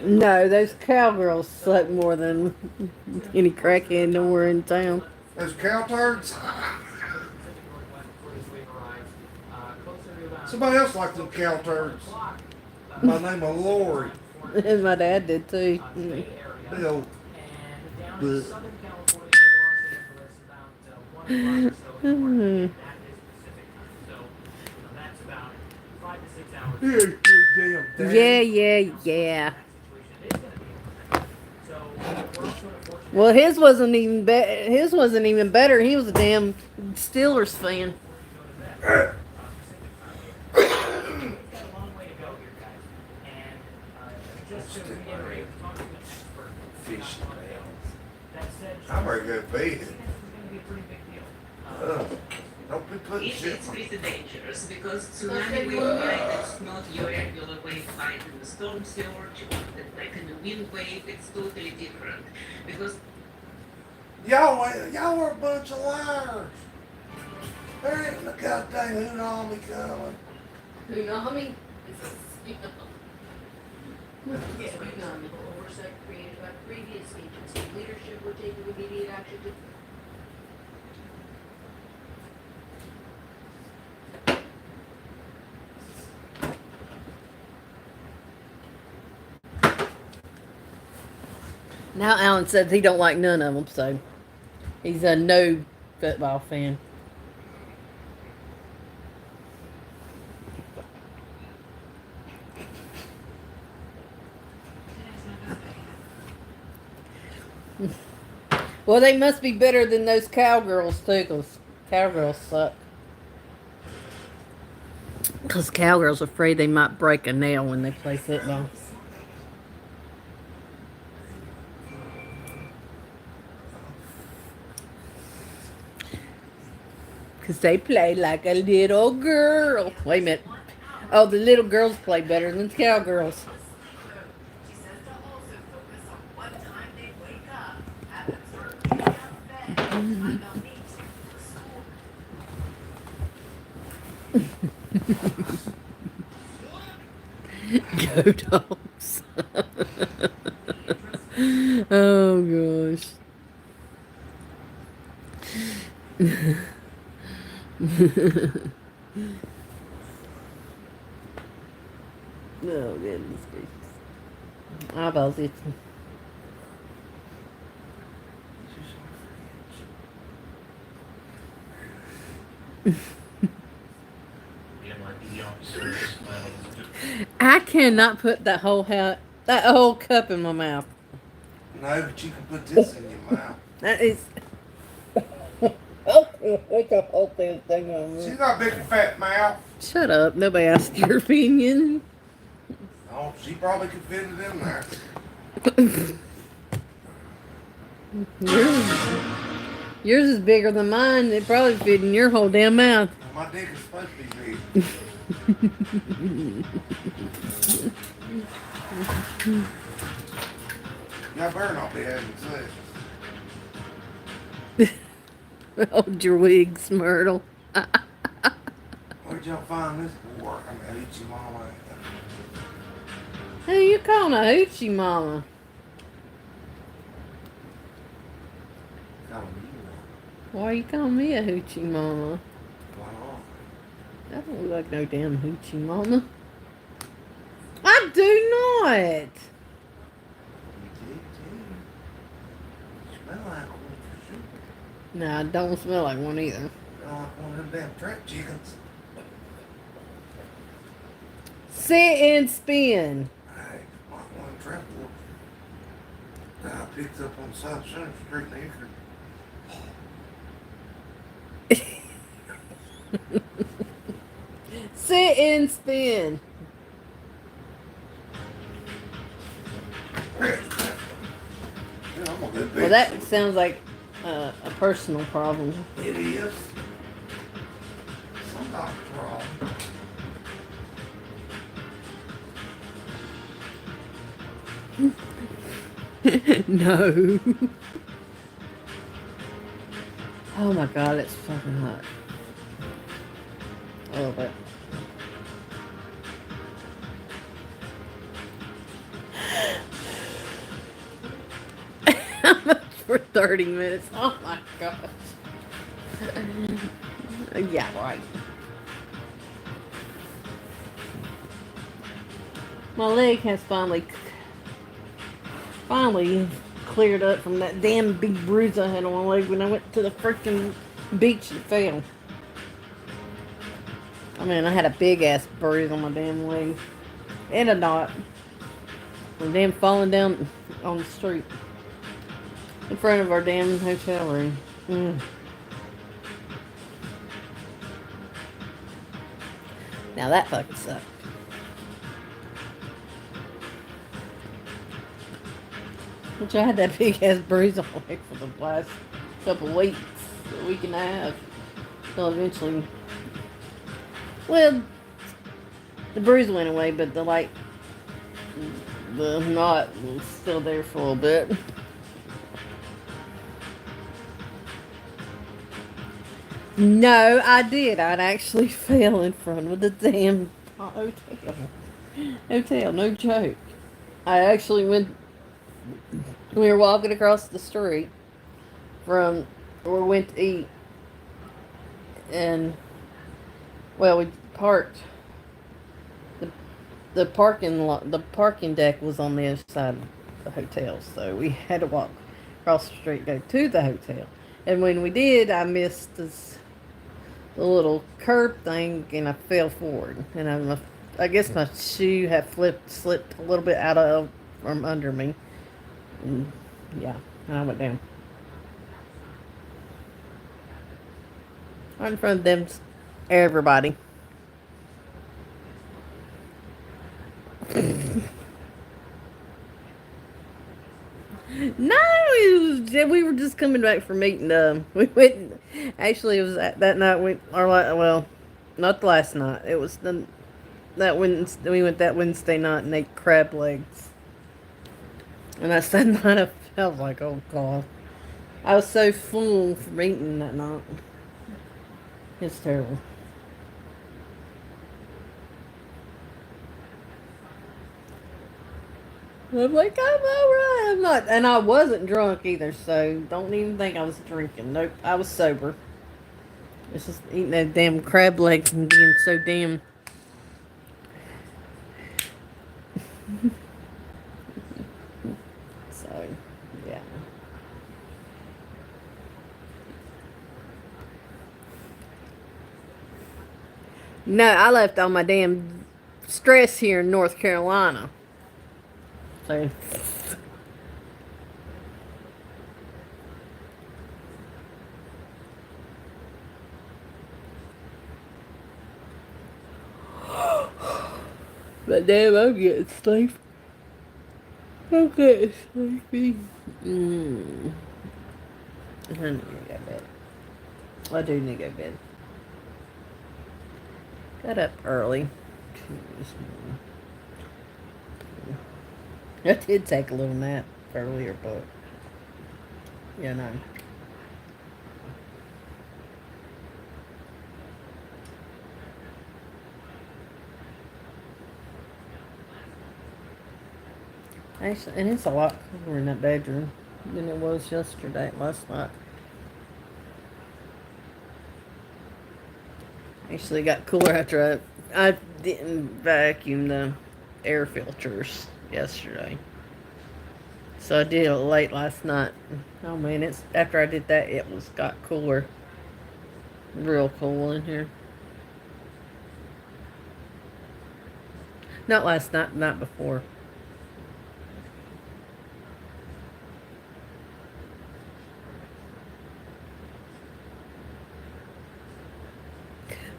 S2: No, those cowgirls suck more than any crackhead nowhere in town.
S3: Those cow turds? Somebody else likes them cow turds. By the name of Lori.
S2: And my dad did too.
S3: Bill.
S2: Yeah. Well, his wasn't even his wasn't even better. He was a damn Steelers fan.
S3: Fish. I'm ready to go to bed. Don't be putting shit
S5: It's
S3: on.
S5: pretty dangerous because tsunami wave height is not your regular wave height in the storm surge or like in the wind wave. It's totally different because
S3: Y'all are a bunch of liars. There ain't no goddamn tsunami coming.
S11: Tsunami? Yes, tsunami. Oversight created by previous agency leadership were taking immediate action to.
S2: Now Alan says he don't like none of them, so he's a no football fan. Well, they must be better than those cowgirls too, 'cause cowgirls suck. Because cowgirls are afraid they might break a nail when they play football. Because they play like a little girl. Wait a minute. Oh, the little girls play better than the cowgirls. Go dogs. Oh gosh. Oh goodness gracious. Eyeballs itching. I cannot put that whole cup in my mouth.
S3: No, but you can put this in your mouth.
S2: That is. It's a whole thing on me.
S3: She's got a big fat mouth.
S2: Shut up. Nobody asked your opinion.
S3: Oh, she probably could fit it in there.
S2: Yours is bigger than mine. It probably fit in your whole damn mouth.
S3: My dick is supposed to be big. Y'all better not be having sex.
S2: Hold your wigs, Myrtle.
S3: Where'd y'all find this boy? I'm gonna eat your mama.
S2: Who you calling a hoochie mama? Why are you calling me a hoochie mama? I don't look like no damn hoochie mama. I do not.
S3: Smell like one for sure.
S2: Nah, I don't smell like one either.
S3: Smell like one of them damn trap chickens.
S2: Sit and spin.
S3: Hey, like one trap wolf that I picked up on South Center Street in Akron.
S2: Sit and spin. Well, that sounds like a personal problem.
S3: It is. Some kind of problem.
S2: No. Oh my god, it's fucking hot. A little bit. How much for 30 minutes? Oh my gosh. Yeah, right. My leg has finally cleared up from that damn big bruise I had on my leg when I went to the freaking beach and fell. I mean, I had a big ass bruise on my damn leg. And a knot. From damn falling down on the street. in front of our damn hotel room. Now that fucking sucked. Which I had that big ass bruise on my leg for the last couple weeks, a week and a half. Till eventually, well, the bruise went away, but the knot was still there for a little bit. No, I did. I actually fell in front of the damn hotel. No joke. I actually went. We were walking across the street from where we went to eat, and well, we parked. The parking deck was on the other side of the hotel, so we had to walk across the street to go to the hotel. And when we did, I missed the little curb thing, and I fell forward. And I guess my shoe had slipped a little bit from under me. And yeah, and I went down. Right in front of them, everybody. No, we were just coming back from eating. We went. Actually, it was that night. Not the last night. It was that Wednesday. We went that Wednesday night and ate crab legs. And I said night, I was like, oh god, I was so full from eating that night. It's terrible. I'm like, I'm alright. I'm not, and I wasn't drunk either, so don't even think I was drinking. Nope, I was sober. It's just eating that damn crab legs and being so damn. So, yeah. No, I left all my damn stress here in North Carolina. So. But damn, I'm getting sleepy. I'm getting sleepy. I need to go to bed. I do need to go to bed. Got up early. I did take a little nap earlier, but you know. Actually, and it's a lot cooler in that bedroom than it was last night. Actually, it got cooler after I didn't vacuum the air filters yesterday. So I did it late last night. Oh man, it's after I did that, got cooler, real cool in here. Not last night, the night before.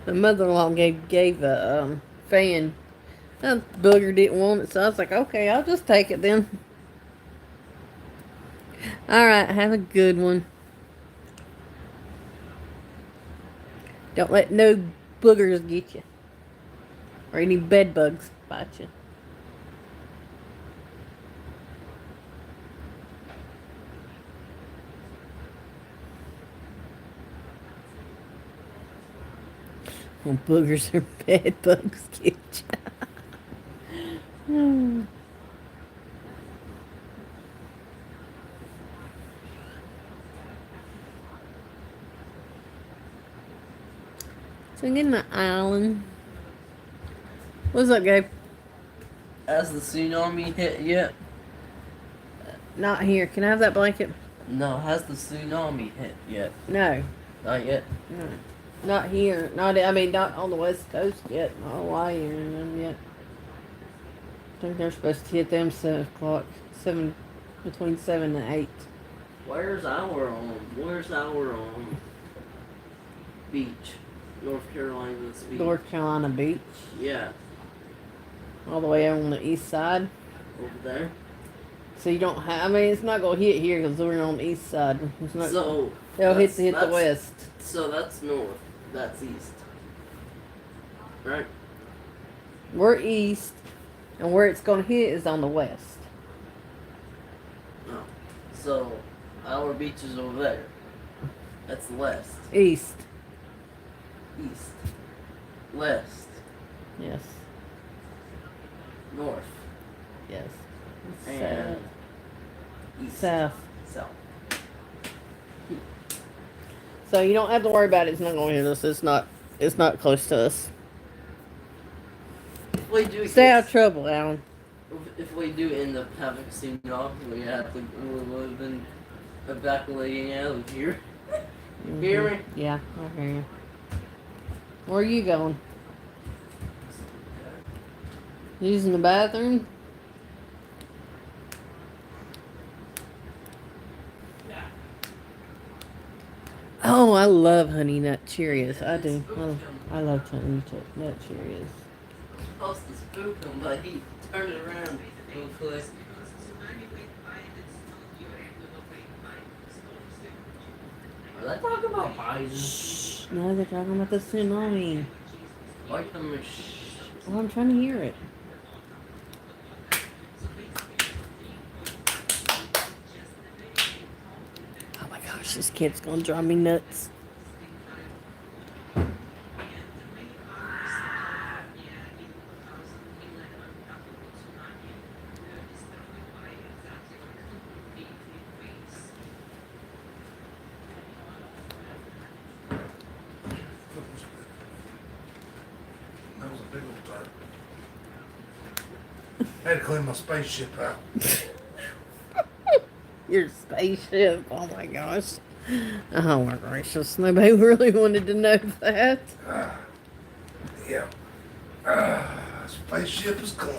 S2: My mother-in-law gave a fan. Booger didn't want it, so I was like, okay, I'll just take it then. Alright, have a good one. Don't let no boogers get you. Or any bed bugs bite you. Well, boogers or bed bugs get you. So I'm getting my island. What's up, Gabe?
S12: Has the tsunami hit yet?
S2: Not here. Can I have that blanket?
S12: No, has the tsunami hit yet?
S2: No.
S12: Not yet?
S2: No. Not here. Not on the west coast yet. Not Hawaii or none yet. I think they're supposed to hit them 7 o'clock. Between 7 and 8.
S12: Where's our beach? North Carolina's beach.
S2: North Carolina Beach.
S12: Yeah,
S2: All the way on the east side.
S12: over there.
S2: So you don't have, I mean, it's not going to hit here because we're on the east side. It's not,
S12: So
S2: it'll hit the
S12: that's-
S2: west.
S12: So that's north. That's east. Right?
S2: We're east, and where it's going to hit is on the west.
S12: No. So our beach is over there. That's west.
S2: East.
S12: East. West.
S2: Yes.
S12: North.
S2: Yes.
S12: And east.
S2: South.
S12: South.
S2: So you don't have to worry about it. It's not going to hit us. It's not close to us.
S12: If we do
S2: Stay out of trouble, Alan.
S12: If we do end up having a tsunami, we have to live in evacuating out of here.
S2: Mm-hmm.
S12: Hear me?
S2: Yeah, I hear you. Where are you going? Using the bathroom? Oh, I love Honey Nut Cheerios. I do. I love Honey Nut Cheerios.
S12: Supposed to spook him, but he turned it around real quick. Are they talking about Biden?
S2: No, they're talking about the tsunami.
S12: Like the
S2: Oh, I'm trying to hear it. Oh my gosh, this kid's gonna drive me nuts.
S3: That was a big old tarp. I had to clean my spaceship out.
S2: Your spaceship. Oh my gosh. Oh my gracious. Nobody really wanted to know that.
S3: Yeah. Spaceship is clean.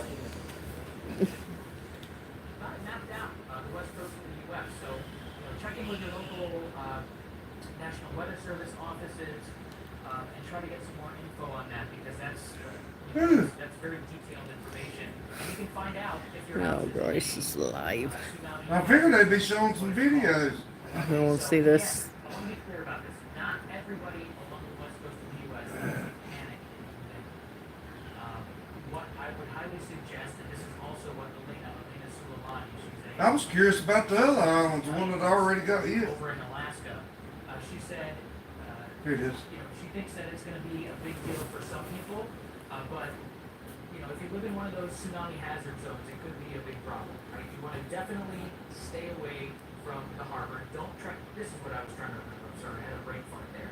S1: Mapped out the west coast of the U.S. So, check in with your local National Weather Service offices and try to get some more info on that because that's very detailed information. And you can find out if your house
S2: Oh gracious, live.
S3: I figured they'd be showing some videos.
S2: I want to see this.
S1: I want to be clear about this. Not everybody along the west coast of the U.S. is panic. What I would highly suggest, and this is also what Elena Suleimani, she's a
S3: I was curious about the other islands, the one that already got hit.
S1: over in Alaska. She said,
S3: Here it is.
S1: she thinks that it's going to be a big deal for some people, but if you live in one of those tsunami hazard zones, it could be a big problem. Right? You want to definitely stay away from the harbor. Don't try. This is what I was trying to remember. I'm sorry, I had a brain fart there.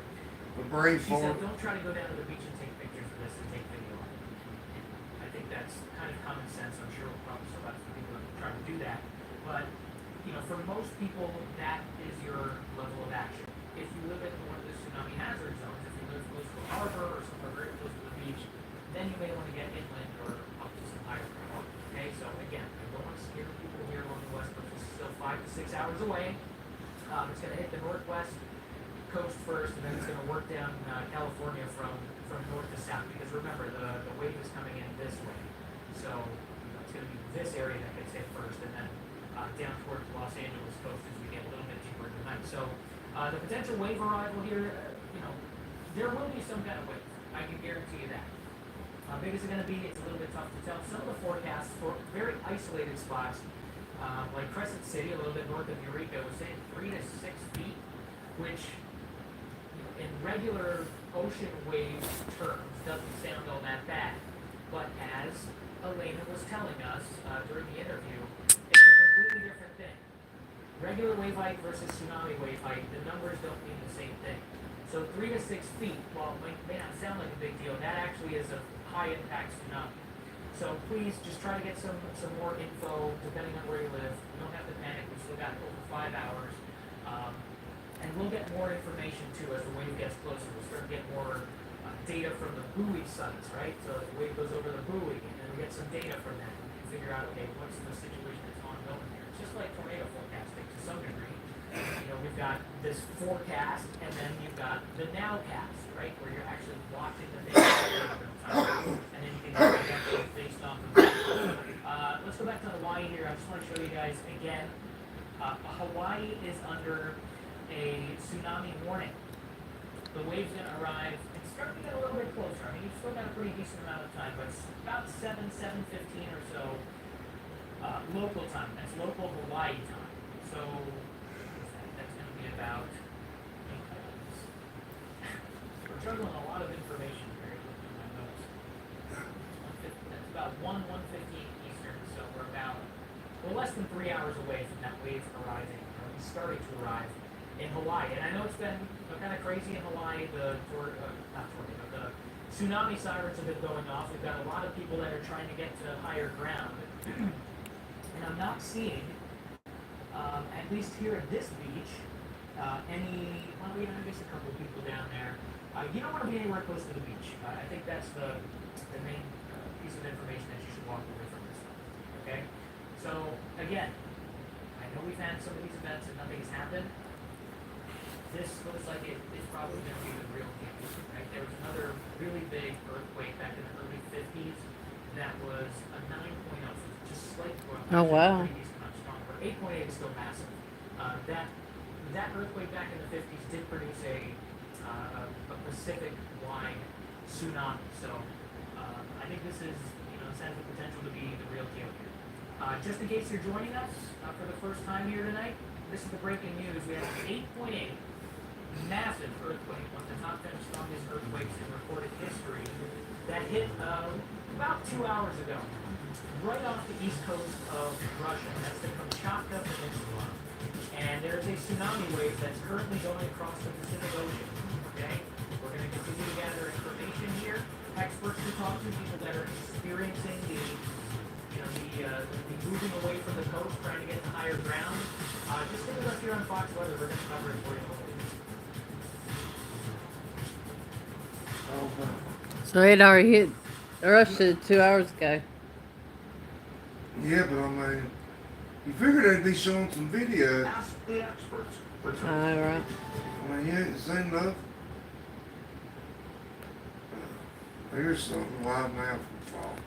S3: The brain
S1: She said,
S3: fart.
S1: don't try to go down to the beach and take pictures of this and take video of it. I think that's kind of common sense. I'm sure we'll probably still have some people that try to do that. But, for most people, that is your level of action. If you live in one of the tsunami hazard zones, if you live close to a harbor or somewhere very close to the beach, then you may want to get inland or up to some higher ground. Okay, so again, I don't want to scare people here along the west coast. It's still 5 to 6 hours away. It's going to hit the northwest coast first, and then it's going to work down California from north to south. Because remember, the wave is coming in this way, so it's going to be this area that gets hit first, and then down towards Los Angeles coast as we get a little bit deeper into the night. So the potential wave arrival here, there will be some kind of wave. I can guarantee you that. How big is it going to be? It's a little bit tough to tell. Some of the forecasts for very isolated spots, like Crescent City, a little bit north of Eureka, was saying 3 to 6 feet, which in regular ocean wave terms doesn't sound all that bad. But as Elena was telling us during the interview, it's a completely different thing. Regular wave height versus tsunami wave height, the numbers don't mean the same thing. So 3 to 6 feet, while it may not sound like a big deal, that actually is a high impact tsunami. So please just try to get some more info depending on where you live. You don't have to panic. We've still got over 5 hours. And we'll get more information too as the wave gets closer. We'll start to get more data from the buoy sites, right? So the wave goes over the buoy and then we get some data from that. We can figure out, okay, what's the situation that's ongoing here. It's just like tornado forecasting to some degree. we've got this forecast, and then you've got the nowcast, right, where you're actually watching the thing in real time, and then you can get projections based off of that. Let's go back to Hawaii here. I just want to show you guys again. Hawaii is under a tsunami warning. The wave's going to arrive. It's starting to get a little bit closer. I mean, you've still got a pretty decent amount of time, but it's about 7:15 or so local time. That's local Hawaii time. So that's going to be about. We're juggling a lot of information here. Looking at my notes. That's about 1:15 Eastern. So we're less than 3 hours away from that wave arriving, or at least starting to arrive in Hawaii. And I know it's been kind of crazy in Hawaii. The tsunami sirens have been going off. We've got a lot of people that are trying to get to higher ground. And I'm not seeing, at least here at this beach, I guess a couple of people down there. You don't want to be anywhere close to the beach. I think that's the main piece of information that you should walk away from this one. Okay? So, again, I know we've had some of these events and nothing's happened. This looks like it's probably going to be the real deal. Right? There was another really big earthquake back in the early 50s that was a 9.0, so just slightly more.
S2: Oh, wow.
S1: Pretty decent amount stronger. 8.8 is still massive. That earthquake back in the 50s did produce a Pacific-wide tsunami. So I think this has the potential to be the real deal here. Just in case you're joining us for the first time here tonight, this is the breaking news. We have an 8.8 massive earthquake, one of the top 10 strongest earthquakes in recorded history, that hit about 2 hours ago, right off the east coast of Russia. That's the Kamchatka Peninsula. And there's a tsunami wave that's currently going across the Pacific Ocean. Okay? We're going to continue to gather information here. Experts to talk to, people that are experiencing the moving away from the coast, trying to get to higher ground. Just look us up here on Fox Weather. We're going to cover it for you.
S2: So it already hit Russia 2 hours ago.
S3: Yeah, but I mean, you figured they'd be showing some video.
S15: Ask the experts.
S2: Alright.
S3: I mean, you ain't seen nothing. Here's something live now from Fox.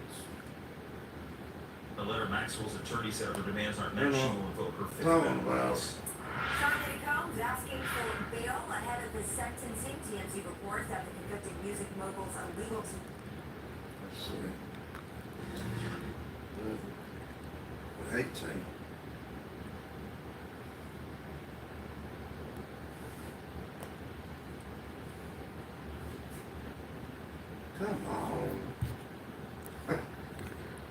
S6: The letter Maxwell's attorney said her demands aren't met. She will invoke her Fifth
S3: Talking
S6: Amendment
S3: about.
S6: rights.
S4: Charlie Combs asking for bail ahead of the sentencing. TMZ reports that the convicted music mogul's illegal.
S3: Let's see. 18. Come on.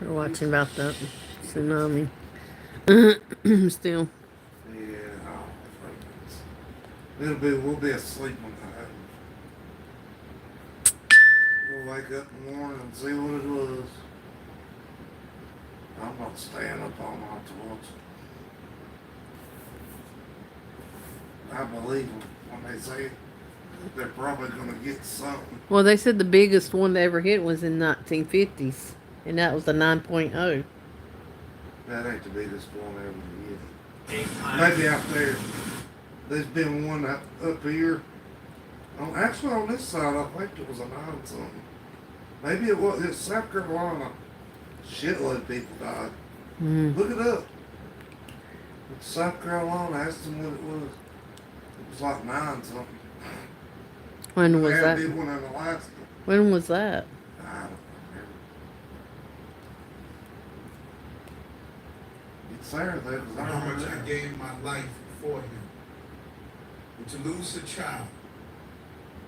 S2: We're watching about the tsunami. Still.
S3: Yeah, we'll be asleep when that happens. We'll wake up in the morning and see what it was. I'm not staying up all night to watch it. I believe them when they say they're probably going to get something.
S2: Well, they said the biggest one they ever hit was in 1950s, and that was a 9.0.
S3: That ain't the biggest one ever hit. Maybe out there. There's been one up here. Actually, on this side, I think it was a 9 something. Maybe it was. It's South Carolina. Shitload of people died. Look it up. It's South Carolina. Ask them what it was. It was like 9 something.
S2: When was that?
S3: They had a big one in Alaska.
S2: When was that?
S3: I don't remember. It's there though, 'cause I
S22: How much
S3: remember
S22: I gave my life for him. And to lose a child.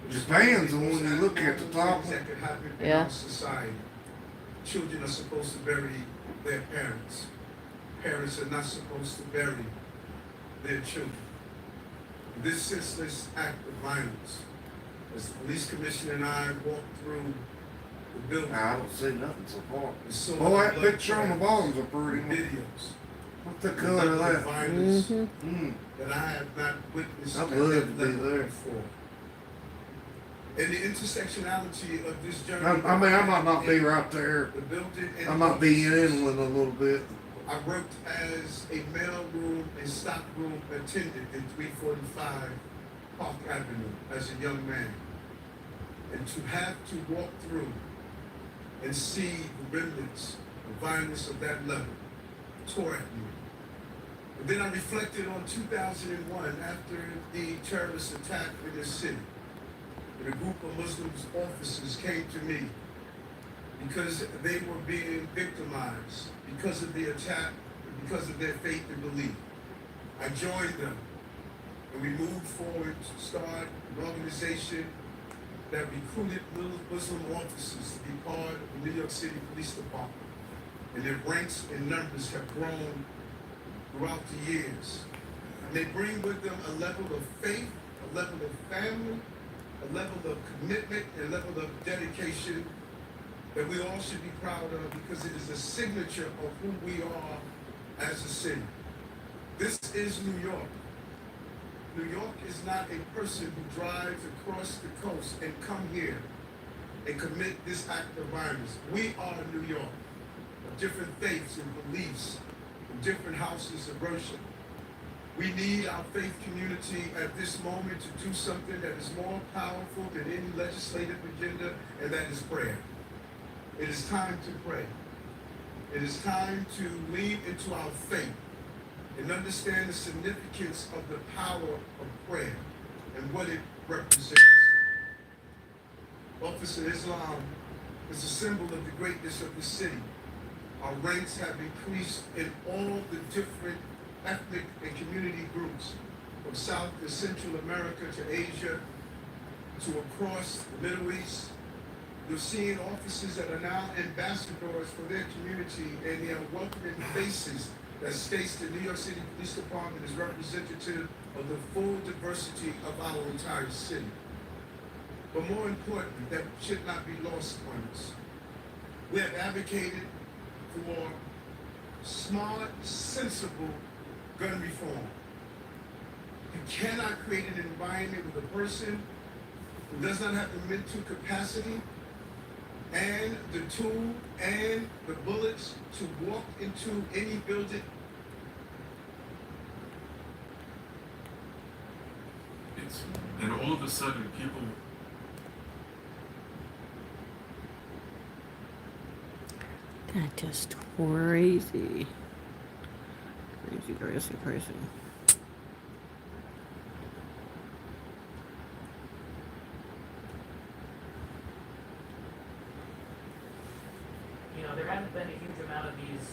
S3: Japan's the one you look at the top.
S22: That could happen in
S2: Yeah.
S22: our society. Children are supposed to bury their parents. Parents are not supposed to bury their children. This senseless act of violence, as the police commissioner and I walked through the building.
S3: I don't see nothing so far.
S22: So
S3: Boy, that
S22: blood
S3: picture on the bottom's a pretty one.
S22: videos.
S3: What's the color of that?
S22: Violence that I have not witnessed
S3: I'd
S22: at
S3: love
S22: that
S3: to be
S22: level
S3: there.
S22: before. And the intersectionality of this journey.
S3: I mean, I might not be right there.
S22: The building.
S3: I might be in inland a little bit.
S22: I I worked as a mailroom and stockroom attendant in 345 Park Avenue as a young man. And to have to walk through and see the remnants of violence of that level tore at me. And then I reflected on 2001 after the terrorist attack in this city. And a group of Muslim officers came to me because they were being victimized because of the attack, because of their faith and belief. I joined them, and we moved forward to start an organization that recruited Muslim officers to be part of the New York City Police Department. And their ranks and numbers have grown throughout the years. And they bring with them a level of faith, a level of family, a level of commitment, and a level of dedication that we all should be proud of because it is a signature of who we are as a city. This is New York. New York is not a person who drives across the coast and come here and commit this act of violence. We are New York, of different faiths and beliefs, from different houses of worship. We need our faith community at this moment to do something that is more powerful than any legislative agenda, and that is prayer. It is time to pray. It is time to lean into our faith and understand the significance of the power of prayer and what it represents. Officer Islam is a symbol of the greatness of the city. Our ranks have increased in all the different ethnic and community groups, from South to Central America to Asia to across the Middle East. You're seeing officers that are now ambassadors for their community, and they are welcoming faces that states the New York City Police Department is representative of the full diversity of our entire city. But more important, that should not be lost on us. We have advocated for smart, sensible gun reform. You cannot create an environment with a person who does not have the mental capacity and the tool and the bullets to walk into any building.
S15: And all of a sudden people
S2: That's just crazy. Crazy, crazy, crazy.
S1: You know, there hasn't been a huge amount of these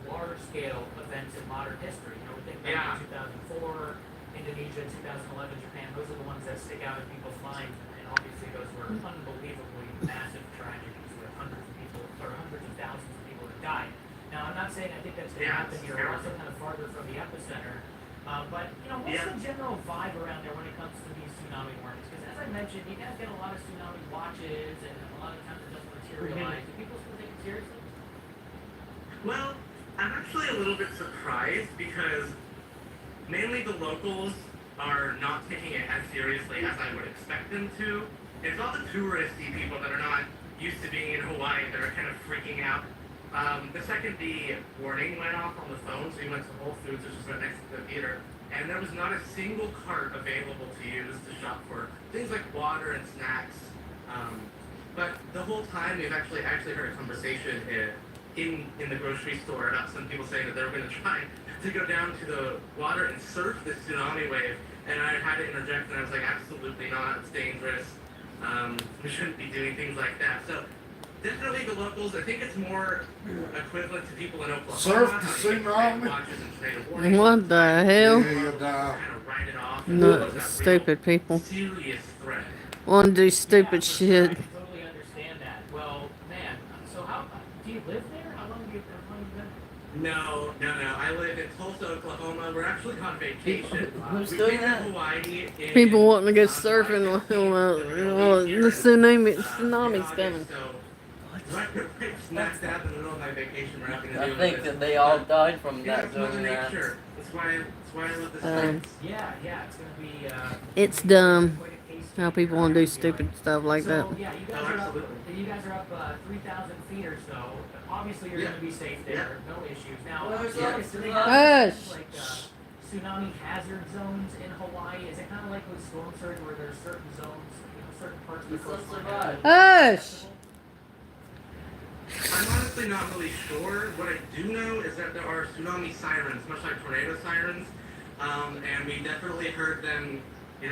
S1: large-scale events in modern history. You know, we think back to 2004, Indonesia, 2011, Japan. Those are the ones that stick out in people's minds, and obviously those were unbelievably massive tragedies with hundreds of people, or hundreds of thousands of people that died. Now, I'm not saying I think that's going to happen here. We're also kind of farther from the epicenter. But, you know, what's the general vibe around there when it comes to these tsunami warnings? Because as I mentioned, you guys get a lot of tsunami watches, and a lot of times it doesn't materialize. Do people still take it seriously?
S9: Well, I'm actually a little bit surprised because mainly the locals are not taking it as seriously as I would expect them to. It's all the touristy people that are not used to being in Hawaii that are kind of freaking out. The second the warning went off on the phone, so we went to Whole Foods, which is right next to the theater, and there was not a single cart available to use to shop for things like water and snacks. But the whole time we've actually heard a conversation in the grocery store about some people saying that they were going to try to go down to the water and surf this tsunami wave, and I had to interject, and I was like, absolutely not, it's dangerous. We shouldn't be doing things like that. So definitely the locals, I think it's more equivalent to people in Oklahoma.
S3: Surf the tsunami?
S2: What the hell?
S3: Yeah, you'll die.
S2: No, stupid people.
S9: Serious threat.
S2: Want to do stupid shit.
S1: I totally understand that. Well, man, so how do you live there? How long have you been?
S9: No. I live in Tulsa, Oklahoma. We're actually on vacation.
S12: Who's
S9: We've
S12: doing
S9: been
S12: that?
S9: in Hawaii in
S2: People wanting to go surfing while the tsunami's coming.
S9: Right smack dab in the middle of my vacation, we're not going to do
S12: I think that they all died from that doing that.
S9: Nature. That's why I love this place.
S1: Yeah, it's going to be.
S2: It's dumb how people want to do stupid stuff like that.
S1: So, yeah, you guys are up 3,000 feet or so obviously you're going to be safe there, no issues. Now,
S12: Well, there's
S1: yeah,
S12: lots
S1: do
S12: of
S1: they
S12: that.
S1: have
S2: Hush.
S1: like tsunami hazard zones in Hawaii? Is it kind of like with storm surge where there's certain zones, certain parts of the
S12: You still
S1: coastline?
S12: survive.
S2: Hush.
S8: I'm honestly not really sure. What I do know is that there are tsunami sirens, much like tornado sirens, and we definitely heard them,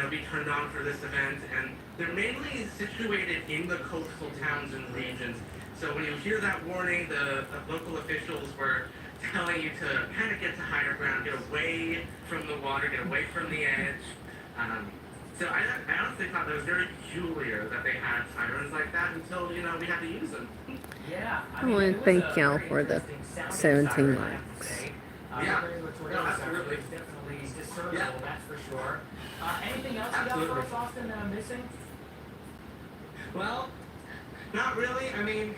S8: be turned on for this event. And they're mainly situated in the coastal towns and regions. So when you hear that warning, the local officials were telling you to kind of get to higher ground, get away from the water, get away from the edge. So I honestly thought that was very peculiar that they had sirens like that until, we had to use them.
S1: Yeah.
S2: I want to thank y'all for the 17 likes.
S8: Yeah.
S1: No, absolutely. Definitely discernible,
S8: Yeah.
S1: that's for sure. Anything else you got for us, Austin, that I'm missing?
S8: Well, not really. I mean,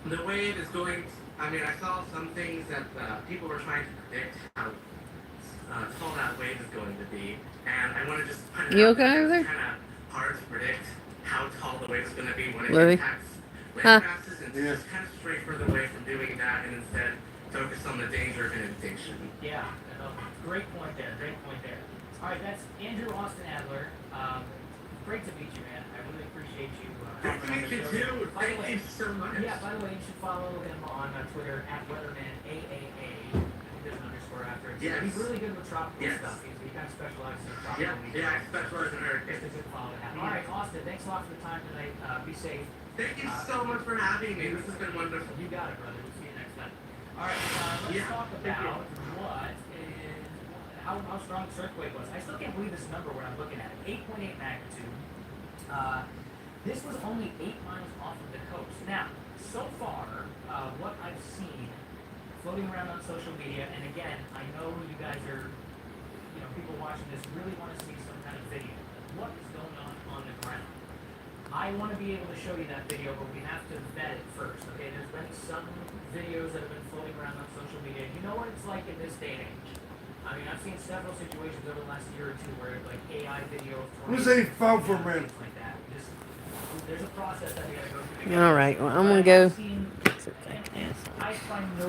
S8: the wave is going. I saw some things that people were trying to predict how tall that wave is going to be, and I want to just put it
S2: You
S8: out
S2: okay
S8: there.
S2: over there?
S8: It's kind of hard to predict how tall the wave is going to be when it
S2: Louis?
S8: impacts wave
S2: Huh?
S8: masses, and just kind of stray further away from doing that, and instead focus on the danger of inundation.
S1: Yeah, great point there. Great point there. All right, that's Andrew Austin Adler. Great to meet you, man. I really appreciate you.
S8: Great to meet you too. Thank you so much.
S1: Yeah, by the way, you should follow him on Twitter at WeathermanAAA. I think there's an underscore after it.
S8: Yes.
S1: He's really good with tropical
S8: Yes.
S1: stuff. He kind of specializes in tropical.
S8: Yeah, I specialize in hurricanes.
S1: It's a good follow to have. All right, Austin, thanks a lot for the time tonight. Be safe.
S8: Thank you so much for having me. This has been wonderful.
S1: You got it, brother. We'll see you next time. All right, let's talk about how strong this earthquake was. I still can't believe this number when I'm looking at it. 8.8 magnitude. This was only 8 miles off of the coast. Now, so far, what I've seen floating around on social media, and again, I know you guys are, people watching this really want to see some kind of video. What is going on the ground? I want to be able to show you that video, but we have to vet it first. Okay, there's been some videos that have been floating around on social media. You know what it's like in this day and age. I've seen several situations over the last year or two where like AI video of
S3: Who's a phone for me?
S1: like that. There's a process that we gotta go through.
S2: All right, well, I'm gonna go,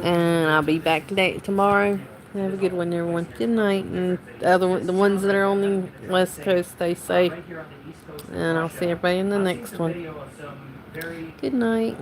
S2: and I'll be back tomorrow. Have a good one, everyone. Good night, and the ones that are on the West Coast, stay safe. And I'll see everybody in the next one. Good night.